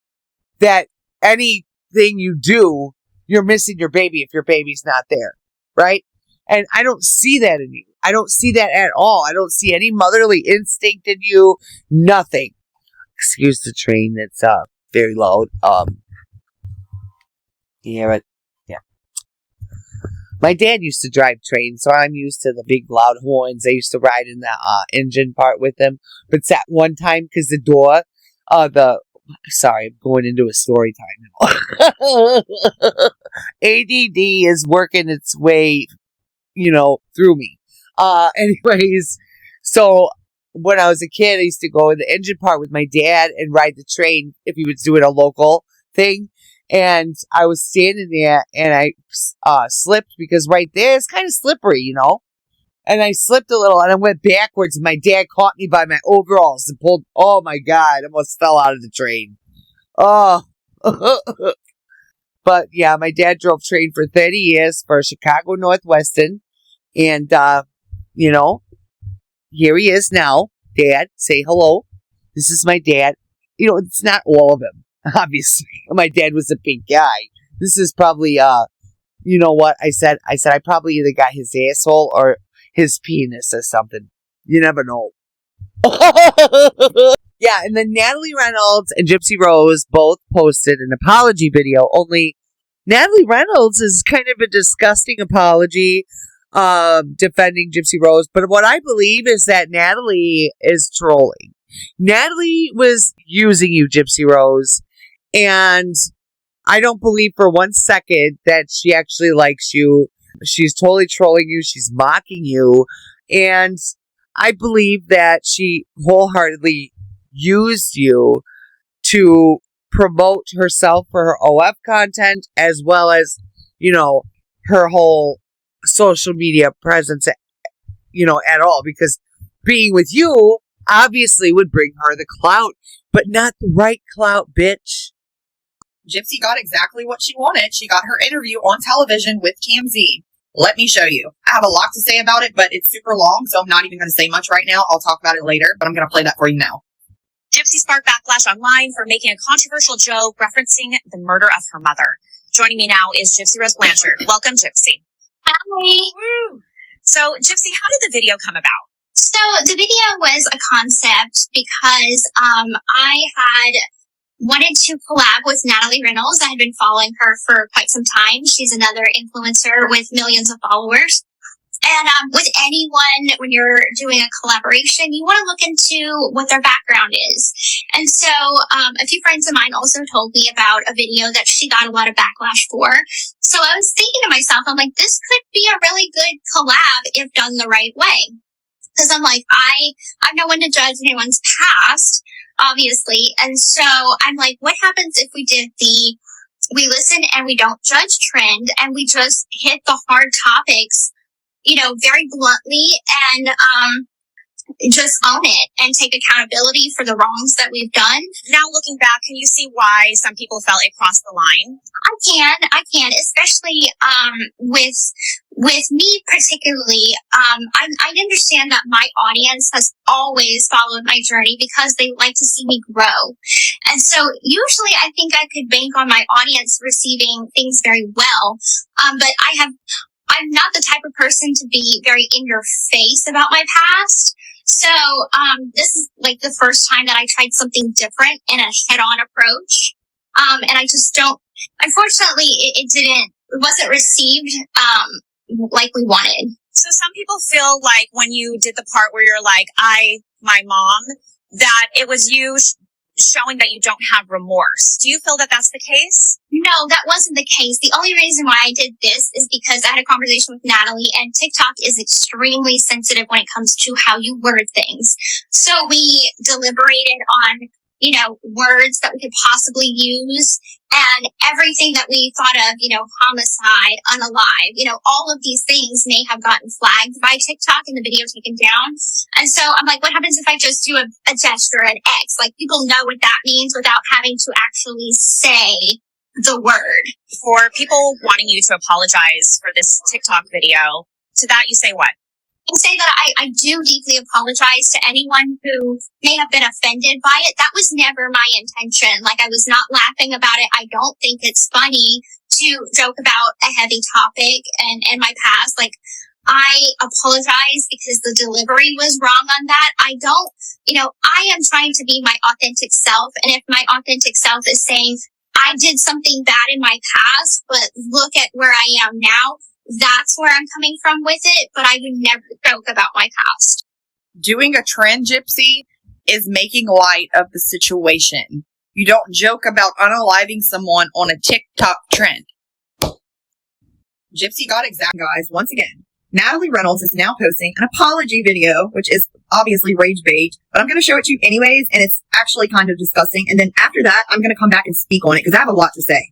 that anything you do, you're missing your baby if your baby's not there, right? And I don't see that in you. I don't see that at all. I don't see any motherly instinct in you. Nothing. Excuse the train. That's very loud. Yeah, but yeah. My dad used to drive trains, so I'm used to the big loud horns. I used to ride in the engine part with him. But it's that one time because the door, sorry, I'm going into a story time now. ADD is working its way, through me. Anyways, so when I was a kid, I used to go in the engine part with my dad and ride the train if he was doing a local thing. And I was standing there and I slipped because right there it's kind of slippery, And I slipped a little and I went backwards and my dad caught me by my overalls and pulled, oh my God, I almost fell out of the train. Oh. But yeah, my dad drove train for 30 years for Chicago Northwestern. And, here he is now. Dad, say hello. This is my dad. It's not all of him, obviously. My dad was a big guy. This is probably, you know what I said? I said I probably either got his asshole or his penis or something. You never know. Yeah, and then Natalie Reynolds and Gypsy Rose both posted an apology video, only Natalie Reynolds is kind of a disgusting apology defending Gypsy Rose, but what I believe is that Natalie is trolling. Natalie was using you, Gypsy Rose, and I don't believe for 1 second that she actually likes you. She's totally trolling you. She's mocking you. And I believe that she wholeheartedly used you to promote herself for her OF content as well as, her whole social media presence, at all. Because being with you obviously would bring her the clout, but not the right clout, bitch. Gypsy got exactly what she wanted. She got her interview on television with TMZ. Let me show you. I have a lot to say about it, but it's super long, so I'm not even going to say much right now. I'll talk about it later, but I'm going to play that for you now. Gypsy sparked backlash online for making a controversial joke referencing the murder of her mother. Joining me now is Gypsy Rose Blanchard. Welcome, Gypsy. Hi. Woo. So, Gypsy, how did the video come about? So the video was a concept because I had wanted to collab with Natalie Reynolds. I had been following her for quite some time. She's another influencer with millions of followers. And with anyone, when you're doing a collaboration, you want to look into what their background is. And so a few friends of mine also told me about a video that she got a lot of backlash for. So I was thinking to myself, I'm like, this could be a really good collab if done the right way. Because I'm like, I'm no one to judge anyone's past, obviously. And so I'm like, what happens if we did we listen and we don't judge trend and we just hit the hard topics, very bluntly and just own it and take accountability for the wrongs that we've done. Now looking back, can you see why some people felt it crossed the line? I can, especially with me particularly. I understand that my audience has always followed my journey because they like to see me grow. And so usually I think I could bank on my audience receiving things very well. But I'm not the type of person to be very in your face about my past. So, this is like the first time that I tried something different and a head-on approach. And I just unfortunately, it wasn't received, like we wanted. So some people feel like when you did the part where you're like, my mom, that it was you showing that you don't have remorse. Do you feel that that's the case? No, that wasn't the case. The only reason why I did this is because I had a conversation with Natalie, and TikTok is extremely sensitive when it comes to how you word things. So we deliberated on, words that we could possibly use, and everything that we thought of, homicide, unalive, all of these things may have gotten flagged by TikTok and the video taken down. And so I'm like, what happens if I just do a gesture, an X? Like, people know what that means without having to actually say the word. For people wanting you to apologize for this TikTok video, to that you say what? And say that I do deeply apologize to anyone who may have been offended by it. That was never my intention. Like, I was not laughing about it. I don't think it's funny to joke about a heavy topic and my past. Like, I apologize because the delivery was wrong on that. I am trying to be my authentic self. And if my authentic self is saying, I did something bad in my past, but look at where I am now, that's where I'm coming from with it, but I would never joke about my past. Doing a trend, Gypsy, is making light of the situation. You don't joke about unaliving someone on a TikTok trend. Gypsy got exact, guys. Once again, Natalie Reynolds is now posting an apology video, which is obviously rage bait, but I'm going to show it to you anyways, and it's actually kind of disgusting. And then after that, I'm going to come back and speak on it because I have a lot to say.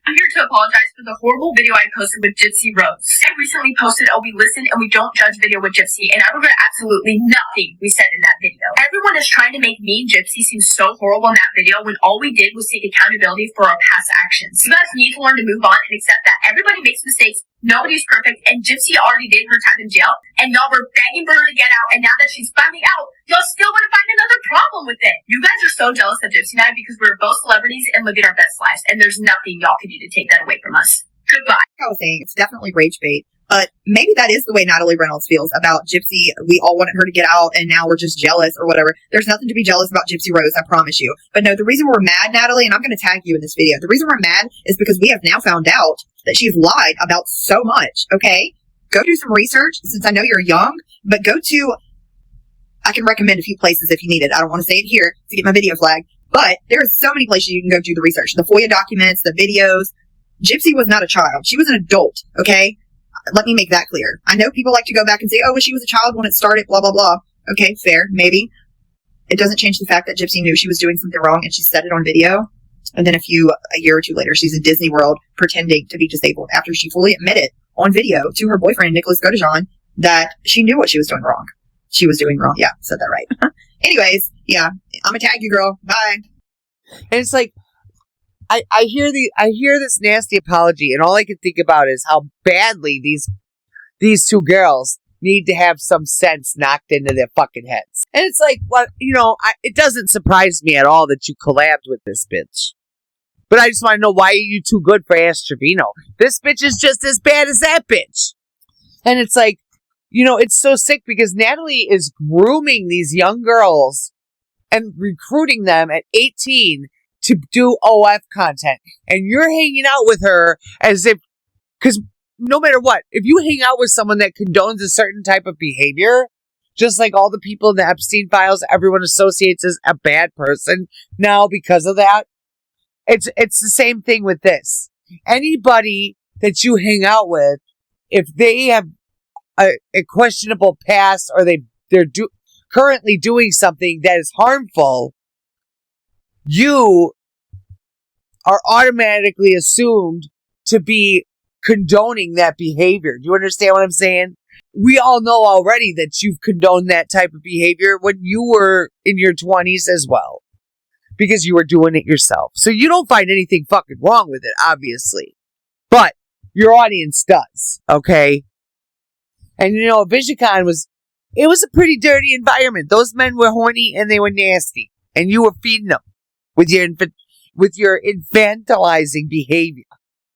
I'm here to apologize for the horrible video I posted with Gypsy Rose. I recently posted a We Listen and We Don't Judge video with Gypsy, and I regret absolutely nothing we said in that video. Everyone is trying to make me and Gypsy seem so horrible in that video when all we did was take accountability for our past actions. You guys need to learn to move on and accept that everybody makes mistakes, nobody's perfect, and Gypsy already did her time in jail, and y'all were begging for her to get out, and now that she's finally out, y'all still want to find another problem with it. You guys are so jealous of Gypsy and I because we're both celebrities and living our best lives, and there's nothing y'all can do to take that away from us. Goodbye. I was saying, it's definitely rage bait, but maybe that is the way Natalie Reynolds feels about Gypsy. We all wanted her to get out, and now we're just jealous or whatever. There's nothing to be jealous about Gypsy Rose, I promise you. But no, the reason we're mad, Natalie, and I'm going to tag you in this video, the reason we're mad is because we have now found out that she's lied about so much, okay? Go do some research, since I know you're young, but I can recommend a few places if you need it. I don't want to say it here to get my video flagged, but there's so many places you can go do the research. The FOIA documents, the videos. Gypsy was not a child. She was an adult, okay? Let me make that clear. I know people like to go back and say, oh, well, she was a child when it started, blah, blah, blah. Okay, fair, maybe. It doesn't change the fact that Gypsy knew she was doing something wrong and she said it on video. And then a year or two later, she's in Disney World pretending to be disabled after she fully admitted on video to her boyfriend, Nicholas Godejohn, that she knew what she was doing wrong. She was doing wrong. Yeah, said that right. Anyways, yeah, I'm gonna tag you, girl. Bye. And it's like, I hear this nasty apology, and all I can think about is how badly these two girls need to have some sense knocked into their fucking heads. And it's like, what, it doesn't surprise me at all that you collabed with this bitch. But I just want to know, why are you too good for Ash Trevino? This bitch is just as bad as that bitch. And it's like, it's so sick because Natalie is grooming these young girls and recruiting them at 18 to do OF content. And you're hanging out with her as if, because no matter what, if you hang out with someone that condones a certain type of behavior, just like all the people in the Epstein files, everyone associates as a bad person now because of that. It's the same thing with this. Anybody that you hang out with, if they have a questionable past or they're currently doing something that is harmful, you are automatically assumed to be condoning that behavior. Do you understand what I'm saying? We all know already that you've condoned that type of behavior when you were in your 20s as well, because you were doing it yourself. So you don't find anything fucking wrong with it, obviously. But your audience does, okay? And you know, VisionCon was a pretty dirty environment. Those men were horny and they were nasty. And you were feeding them with your infantilizing behavior.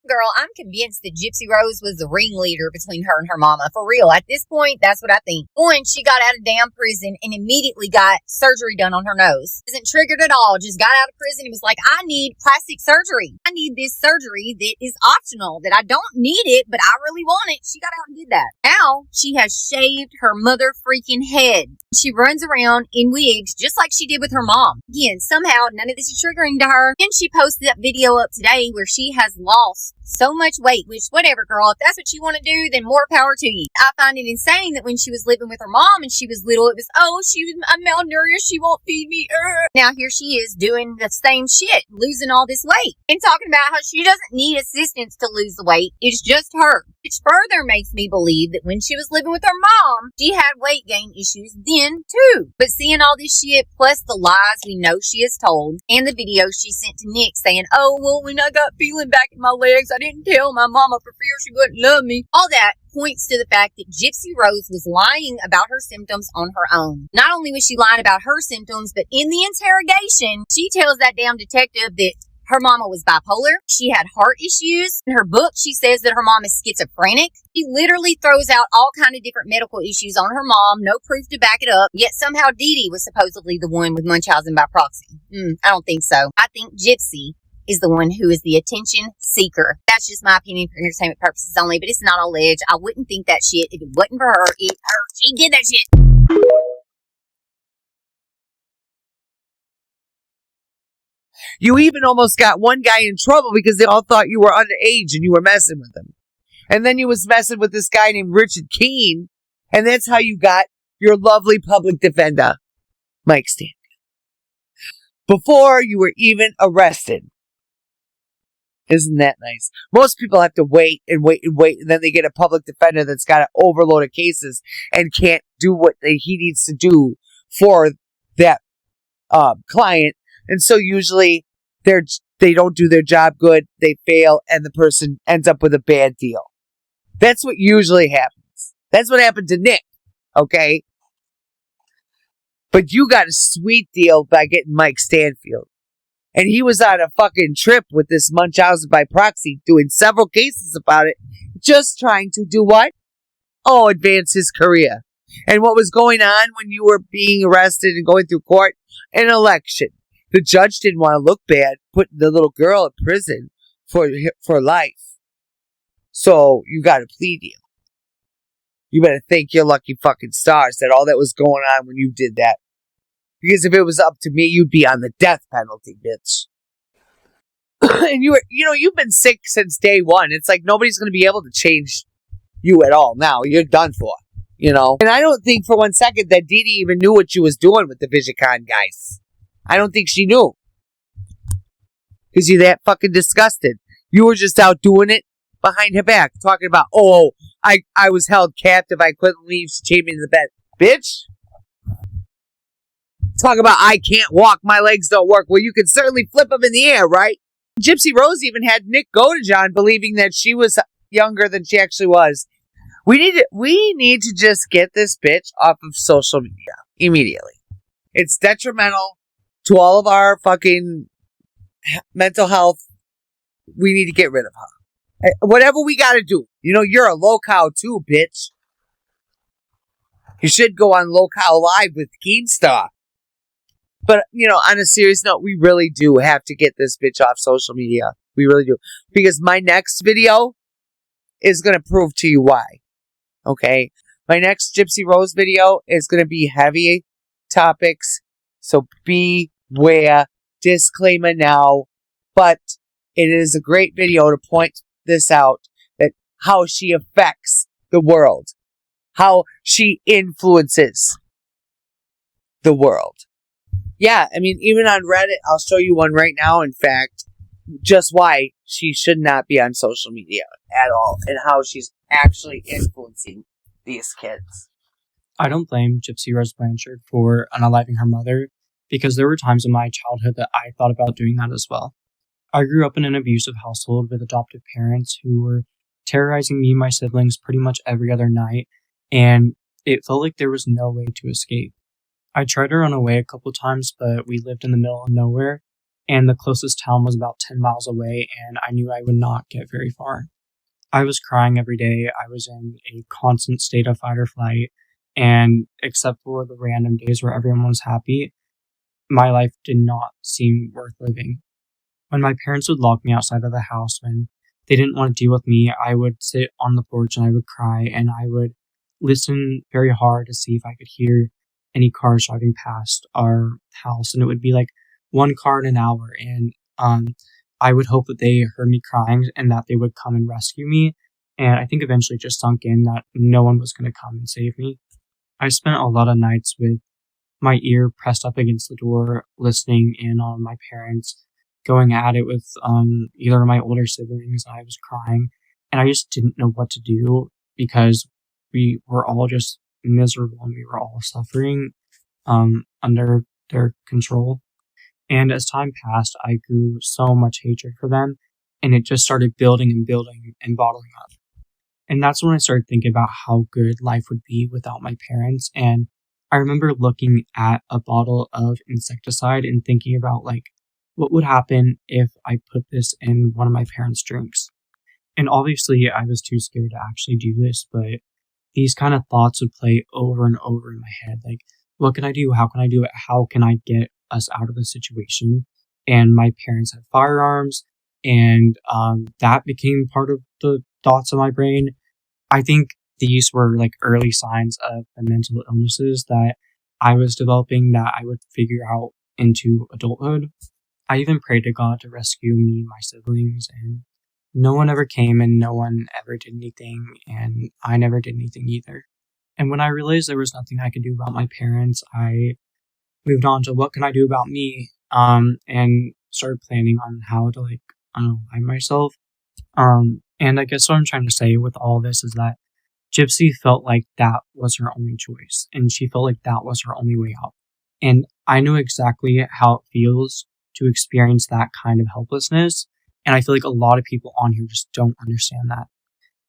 Girl, I'm convinced that Gypsy Rose was the ringleader between her and her mama. For real. At this point, that's what I think. One, she got out of damn prison and immediately got surgery done on her nose. Isn't triggered at all. Just got out of prison and was like, I need plastic surgery. I need this surgery that is optional, that I don't need it, but I really want it. She got out and did that. Now, she has shaved her mother freaking head. She runs around in wigs just like she did with her mom. Again, somehow none of this is triggering to her. And she posted that video up today where she has lost so much weight, which whatever, girl, if that's what you want to do, then more power to you. I find it insane that when she was living with her mom and she was little, it was, I'm malnourished, she won't feed me. Now here she is doing the same shit, losing all this weight and talking about how she doesn't need assistance to lose the weight. It's just her. Which further makes me believe that when she was living with her mom, she had weight gain issues then too. But seeing all this shit, plus the lies we know she has told, and the video she sent to Nick saying, oh, well, when I got feeling back in my legs, I didn't tell my mama for fear she wouldn't love me. All that points to the fact that Gypsy Rose was lying about her symptoms on her own. Not only was she lying about her symptoms, but in the interrogation, she tells that damn detective that her mama was bipolar. She had heart issues. In her book, she says that her mom is schizophrenic. She literally throws out all kind of different medical issues on her mom. No proof to back it up. Yet somehow Dee Dee was supposedly the one with Munchausen by proxy. I don't think so. I think Gypsy is the one who is the attention seeker. That's just my opinion for entertainment purposes only, but it's not alleged. I wouldn't think that shit if it wasn't for her. She did that shit. You even almost got one guy in trouble because they all thought you were underage and you were messing with him. And then you was messing with this guy named Richard Keene, and that's how you got your lovely public defender, Mike Stanton. Before you were even arrested. Isn't that nice? Most people have to wait and wait and wait, and then they get a public defender that's got an overload of cases and can't do what he needs to do for that client. And so usually they don't do their job good, they fail, and the person ends up with a bad deal. That's what usually happens. That's what happened to Nick, okay? But you got a sweet deal by getting Mike Stanfield. And he was on a fucking trip with this Munchausen by proxy, doing several cases about it, just trying to do what? Oh, advance his career. And what was going on when you were being arrested and going through court? An election. The judge didn't want to look bad, putting the little girl in prison for life. So you got a plea deal. You better thank your lucky fucking stars that all that was going on when you did that. Because if it was up to me, you'd be on the death penalty, bitch. And you've been sick since day one. It's like nobody's going to be able to change you at all now. You're done for, And I don't think for one second that Dee Dee even knew what she was doing with the VisionCon guys. I don't think she knew. Because you're that fucking disgusted. You were just out doing it behind her back. Talking about, I was held captive. I couldn't leave. She chained me to the bed. Bitch. Talk about, I can't walk. My legs don't work. Well, you can certainly flip them in the air, right? Gypsy Rose even had Nick go to John believing that she was younger than she actually was. We need to just get this bitch off of social media immediately. It's detrimental to all of our fucking mental health. We need to get rid of her. Whatever we gotta do. You're a low-cow too, bitch. You should go on low-cow live with Keenstar. But, on a serious note, we really do have to get this bitch off social media. We really do. Because my next video is going to prove to you why. Okay? My next Gypsy Rose video is going to be heavy topics, so beware. Disclaimer now. But it is a great video to point this out, that how she affects the world, how she influences the world. Yeah, I mean, even on Reddit, I'll show you one right now, in fact, just why she should not be on social media at all, and how she's actually influencing these kids. I don't blame Gypsy Rose Blanchard for unaliving her mother, because there were times in my childhood that I thought about doing that as well. I grew up in an abusive household with adoptive parents who were terrorizing me and my siblings pretty much every other night, and it felt like there was no way to escape. I tried to run away a couple times, but we lived in the middle of nowhere, and the closest town was about 10 miles away, and I knew I would not get very far. I was crying every day. I was in a constant state of fight or flight, and except for the random days where everyone was happy, my life did not seem worth living. When my parents would lock me outside of the house when they didn't want to deal with me, I would sit on the porch and I would cry, and I would listen very hard to see if I could hear any cars driving past our house, and it would be like one car in an hour, and I would hope that they heard me crying and that they would come and rescue me, and I think eventually it just sunk in that no one was going to come and save me. I spent a lot of nights with my ear pressed up against the door, listening in on my parents going at it with either of my older siblings. I was crying, and I just didn't know what to do, because we were all just miserable and we were all suffering under their control. And as time passed, I grew so much hatred for them, and it just started building and building and bottling up. And that's when I started thinking about how good life would be without my parents. And I remember looking at a bottle of insecticide and thinking about, like, what would happen if I put this in one of my parents' drinks? And obviously I was too scared to actually do this, but these kind of thoughts would play over and over in my head. Like, what can I do? How can I do it? How can I get us out of the situation? And my parents had firearms, and that became part of the thoughts of my brain. I think these were like early signs of the mental illnesses that I was developing that I would figure out into adulthood. I even prayed to God to rescue me and my siblings, and no one ever came, and no one ever did anything, and I never did anything either. And when I realized there was nothing I could do about my parents, I moved on to what can I do about me, and started planning on how to, like, unalive myself. And I guess what I'm trying to say with all this is that Gypsy felt like that was her only choice, and she felt like that was her only way out. And I knew exactly how it feels to experience that kind of helplessness, and I feel like a lot of people on here just don't understand that.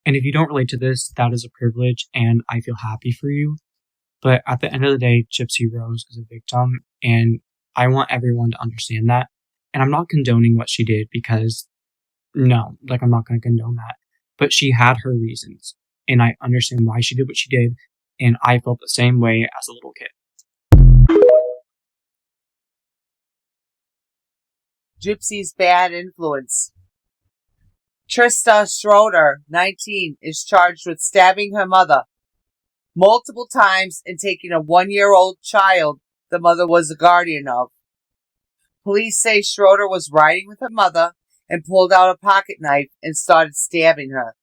And if you don't relate to this, that is a privilege, and I feel happy for you. But at the end of the day, Gypsy Rose is a victim, and I want everyone to understand that. And I'm not condoning what she did, because no, like, I'm not going to condone that. But she had her reasons, and I understand why she did what she did, and I felt the same way as a little kid. Gypsy's bad influence. Trista Schroeder, 19, is charged with stabbing her mother multiple times and taking a 1-year-old child the mother was the guardian of. Police say Schroeder was riding with her mother and pulled out a pocket knife and started stabbing her.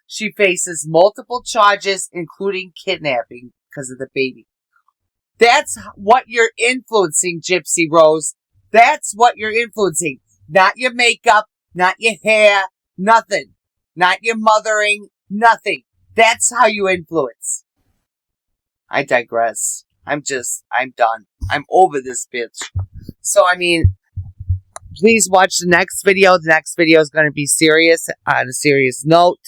She faces multiple charges, including kidnapping, because of the baby. That's what you're influencing, Gypsy Rose. That's what you're influencing. Not your makeup, not your hair, nothing. Not your mothering, nothing. That's how you influence. I digress. I'm done. I'm over this bitch. So, I mean, please watch the next video. The next video is going to be serious, on a serious note.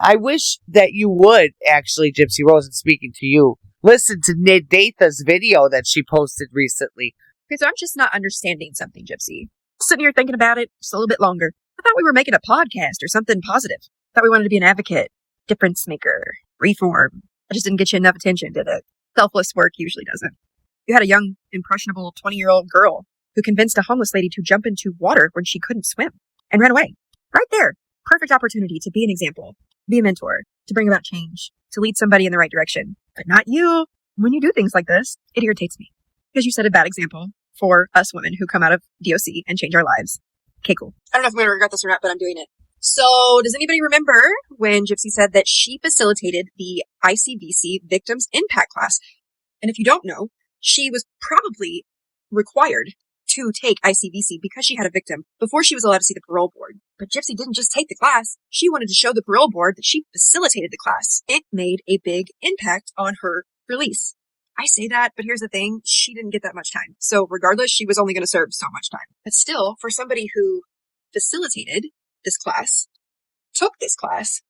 I wish that you would, actually, Gypsy Rose, and speaking to you, listen to Nidatha's video that she posted recently. Okay, so I'm just not understanding something, Gypsy. Sitting here thinking about it just a little bit longer. I thought we were making a podcast or something positive. I thought we wanted to be an advocate, difference maker, reform. I just didn't get you enough attention, did it? Selfless work usually doesn't. You had a young, impressionable 20-year-old girl who convinced a homeless lady to jump into water when she couldn't swim and ran away. Right there. Perfect opportunity to be an example. be a mentor, to bring about change, to lead somebody in the right direction. But not you. When you do things like this, it irritates me. Because you set a bad example for us women who come out of DOC and change our lives. Okay, cool. I don't know if I'm going to regret this or not, but I'm doing it. So, does anybody remember when Gypsy said that she facilitated the ICVC Victims Impact class? And if you don't know, she was probably required to take ICVC because she had a victim before she was allowed to see the parole board. But Gypsy didn't just take the class. She wanted to show the parole board that she facilitated the class. It made a big impact on her release. I say that, but here's the thing. She didn't get that much time. So regardless, she was only going to serve so much time. But still, for somebody who facilitated this class, took this class,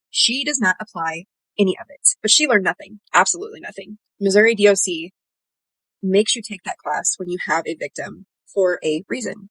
she does not apply any of it. But she learned nothing. Absolutely nothing. Missouri DOC makes you take that class when you have a victim for a reason.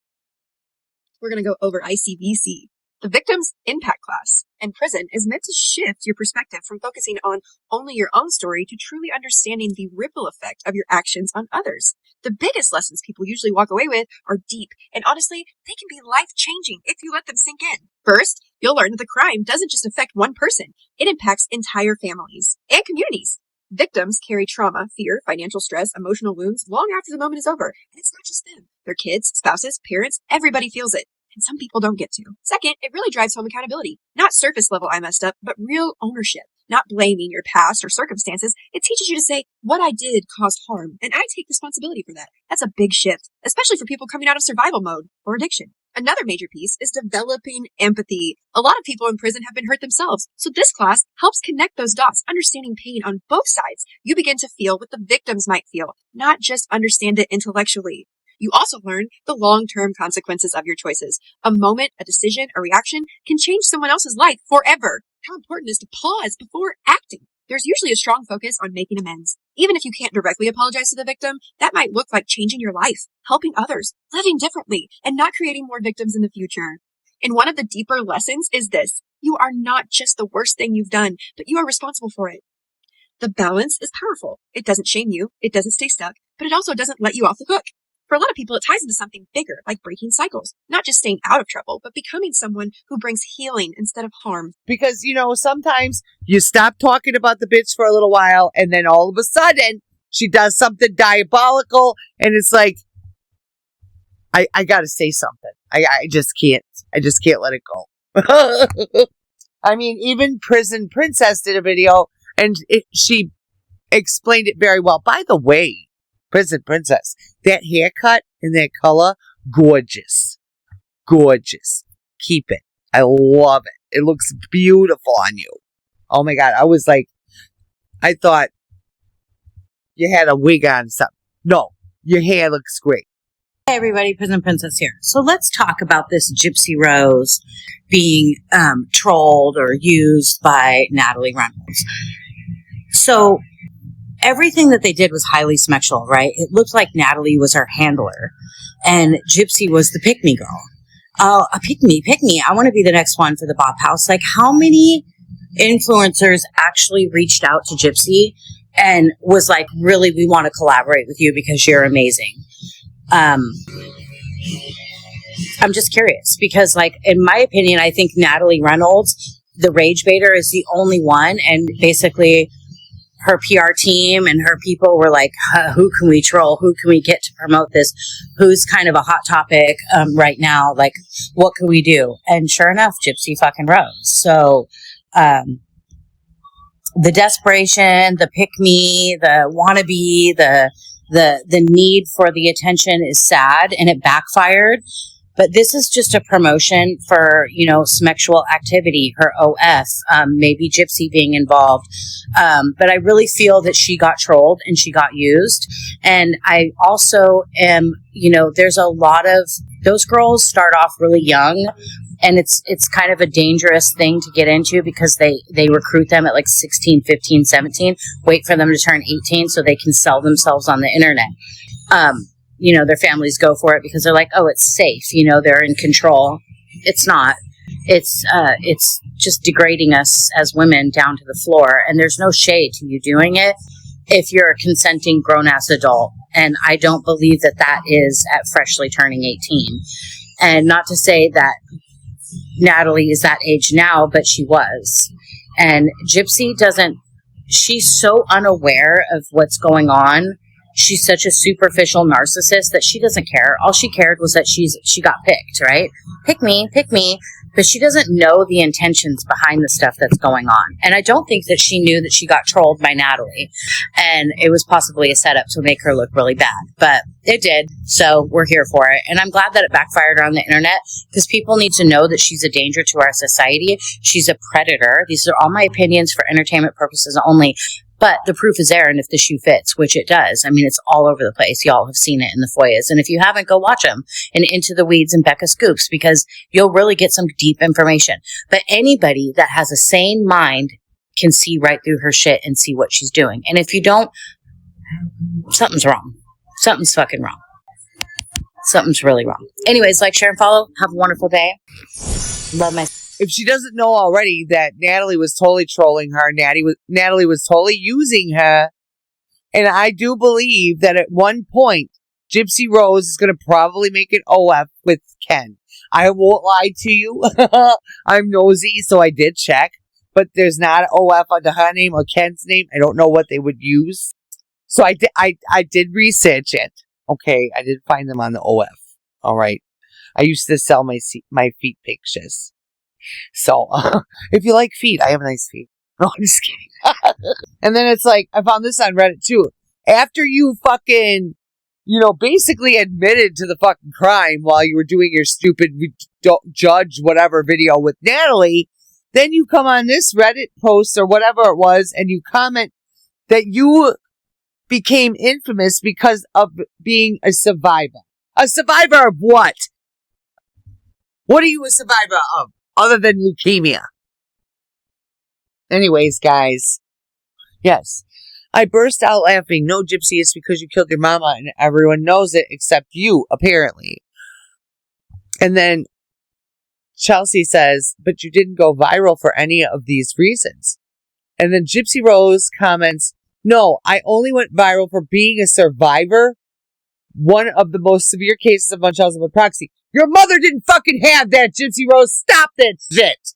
We're going to go over ICVC. The Victims Impact class in prison is meant to shift your perspective from focusing on only your own story to truly understanding the ripple effect of your actions on others. The biggest lessons people usually walk away with are deep, and honestly, they can be life-changing if you let them sink in. First, you'll learn that the crime doesn't just affect one person. It impacts entire families and communities. Victims carry trauma, fear, financial stress, emotional wounds long after the moment is over. And it's not just them. Their kids, spouses, parents, everybody feels it. And some people don't get to. Second, it really drives home accountability. Not surface level I messed up, but real ownership. Not blaming your past or circumstances. It teaches you to say, what I did caused harm, and I take responsibility for that. That's a big shift, especially for people coming out of survival mode or addiction. Another major piece is developing empathy. A lot of people in prison have been hurt themselves, so this class helps connect those dots, understanding pain on both sides. You begin to feel what the victims might feel, not just understand it intellectually. You also learn the long-term consequences of your choices. A moment, a decision, a reaction can change someone else's life forever. How important it is to pause before acting. There's usually a strong focus on making amends. Even if you can't directly apologize to the victim, that might look like changing your life, helping others, living differently, and not creating more victims in the future. And one of the deeper lessons is this. You are not just the worst thing you've done, but you are responsible for it. The balance is powerful. It doesn't shame you. It doesn't stay stuck, but it also doesn't let you off the hook. For a lot of people, it ties into something bigger, like breaking cycles. Not just staying out of trouble, but becoming someone who brings healing instead of harm. Because, sometimes you stop talking about the bitch for a little while, and then all of a sudden, she does something diabolical, and it's like, I gotta say something. I just can't let it go. I mean, even Prison Princess did a video, and she explained it very well. By the way, Prison Princess, that haircut and that color, gorgeous. Gorgeous. Keep it. I love it. It looks beautiful on you. Oh my God. I thought you had a wig on something. No, your hair looks great. Hey everybody, Prison Princess here. So let's talk about this Gypsy Rose being trolled or used by Natalie Reynolds. So everything that they did was highly sexual, right? It looked like Natalie was her handler and Gypsy was the pick-me girl. Oh, a pick-me. I want to be the next one for the Bop House. Like, how many influencers actually reached out to Gypsy and was like, really, we want to collaborate with you because you're amazing? I'm just curious because, like, in my opinion, I think Natalie Reynolds, the rage baiter, is the only one, and basically her PR team and her people were like, who can we troll? Who can we get to promote this? Who's kind of a hot topic right now? Like, what can we do? And sure enough, Gypsy fucking Rose. So the desperation, the pick me, the wannabe, the need for the attention is sad, and it backfired. But this is just a promotion for, sexual activity, her OF, maybe Gypsy being involved. But I really feel that she got trolled and she got used. And I also am, there's a lot of, those girls start off really young, and it's kind of a dangerous thing to get into because they recruit them at like 16, 15, 17, wait for them to turn 18 so they can sell themselves on the internet. Their families go for it because they're like, oh, it's safe. They're in control. It's not. It's just degrading us as women down to the floor. And there's no shade to you doing it if you're a consenting grown-ass adult. And I don't believe that is at freshly turning 18. And not to say that Natalie is that age now, but she was. And Gypsy doesn't, she's so unaware of what's going on. She's such a superficial narcissist that she doesn't care. All she cared was that she got picked, right? Pick me. But she doesn't know the intentions behind the stuff that's going on. And I don't think that she knew that she got trolled by Natalie. And it was possibly a setup to make her look really bad. But it did. So we're here for it. And I'm glad that it backfired on the internet, because people need to know that she's a danger to our society. She's a predator. These are all my opinions for entertainment purposes only. But the proof is there, and if the shoe fits, which it does. I mean, it's all over the place. Y'all have seen it in the foyers. And if you haven't, go watch them in Into the Weeds and Becca Scoops, because you'll really get some deep information. But anybody that has a sane mind can see right through her shit and see what she's doing. And if you don't, something's wrong. Something's fucking wrong. Something's really wrong. Anyways, like, share, and follow. Have a wonderful day. Love my... If she doesn't know already that Natalie was totally trolling her, Natalie was totally using her. And I do believe that at one point, Gypsy Rose is going to probably make an OF with Ken. I won't lie to you. I'm nosy, so I did check. But there's not an OF under her name or Ken's name. I don't know what they would use. So I did research it. Okay, I did find them on the OF. All right. I used to sell my feet pictures. So, if you like feet, I have nice feet. No, I'm just kidding. And then it's like, I found this on Reddit too. After you fucking, basically admitted to the fucking crime while you were doing your stupid judge whatever video with Natalie, then you come on this Reddit post or whatever it was and you comment that you became infamous because of being a survivor. A survivor of what? What are you a survivor of? Other than leukemia. Anyways, guys. Yes. I burst out laughing. No, Gypsy, it's because you killed your mama and everyone knows it except you, apparently. And then Chelsea says, but you didn't go viral for any of these reasons. And then Gypsy Rose comments, no, I only went viral for being a survivor. One of the most severe cases of Munchausen by proxy. Your mother didn't fucking have that, Gypsy Rose. Stop that shit.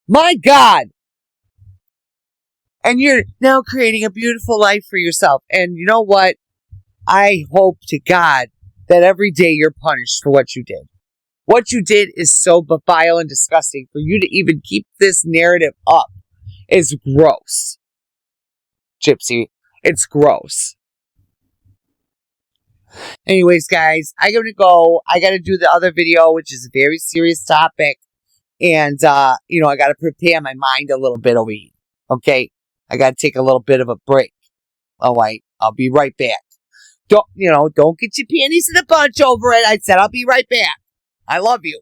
My God. And you're now creating a beautiful life for yourself. And you know what? I hope to God that every day you're punished for what you did. What you did is so vile and disgusting. For you to even keep this narrative up is gross. Gypsy, it's gross. Anyways, guys, I gotta go. I gotta do the other video, which is a very serious topic. And, I gotta prepare my mind a little bit over here. Okay? I gotta take a little bit of a break. Alright, I'll be right back. Don't get your panties in a bunch over it. I said I'll be right back. I love you.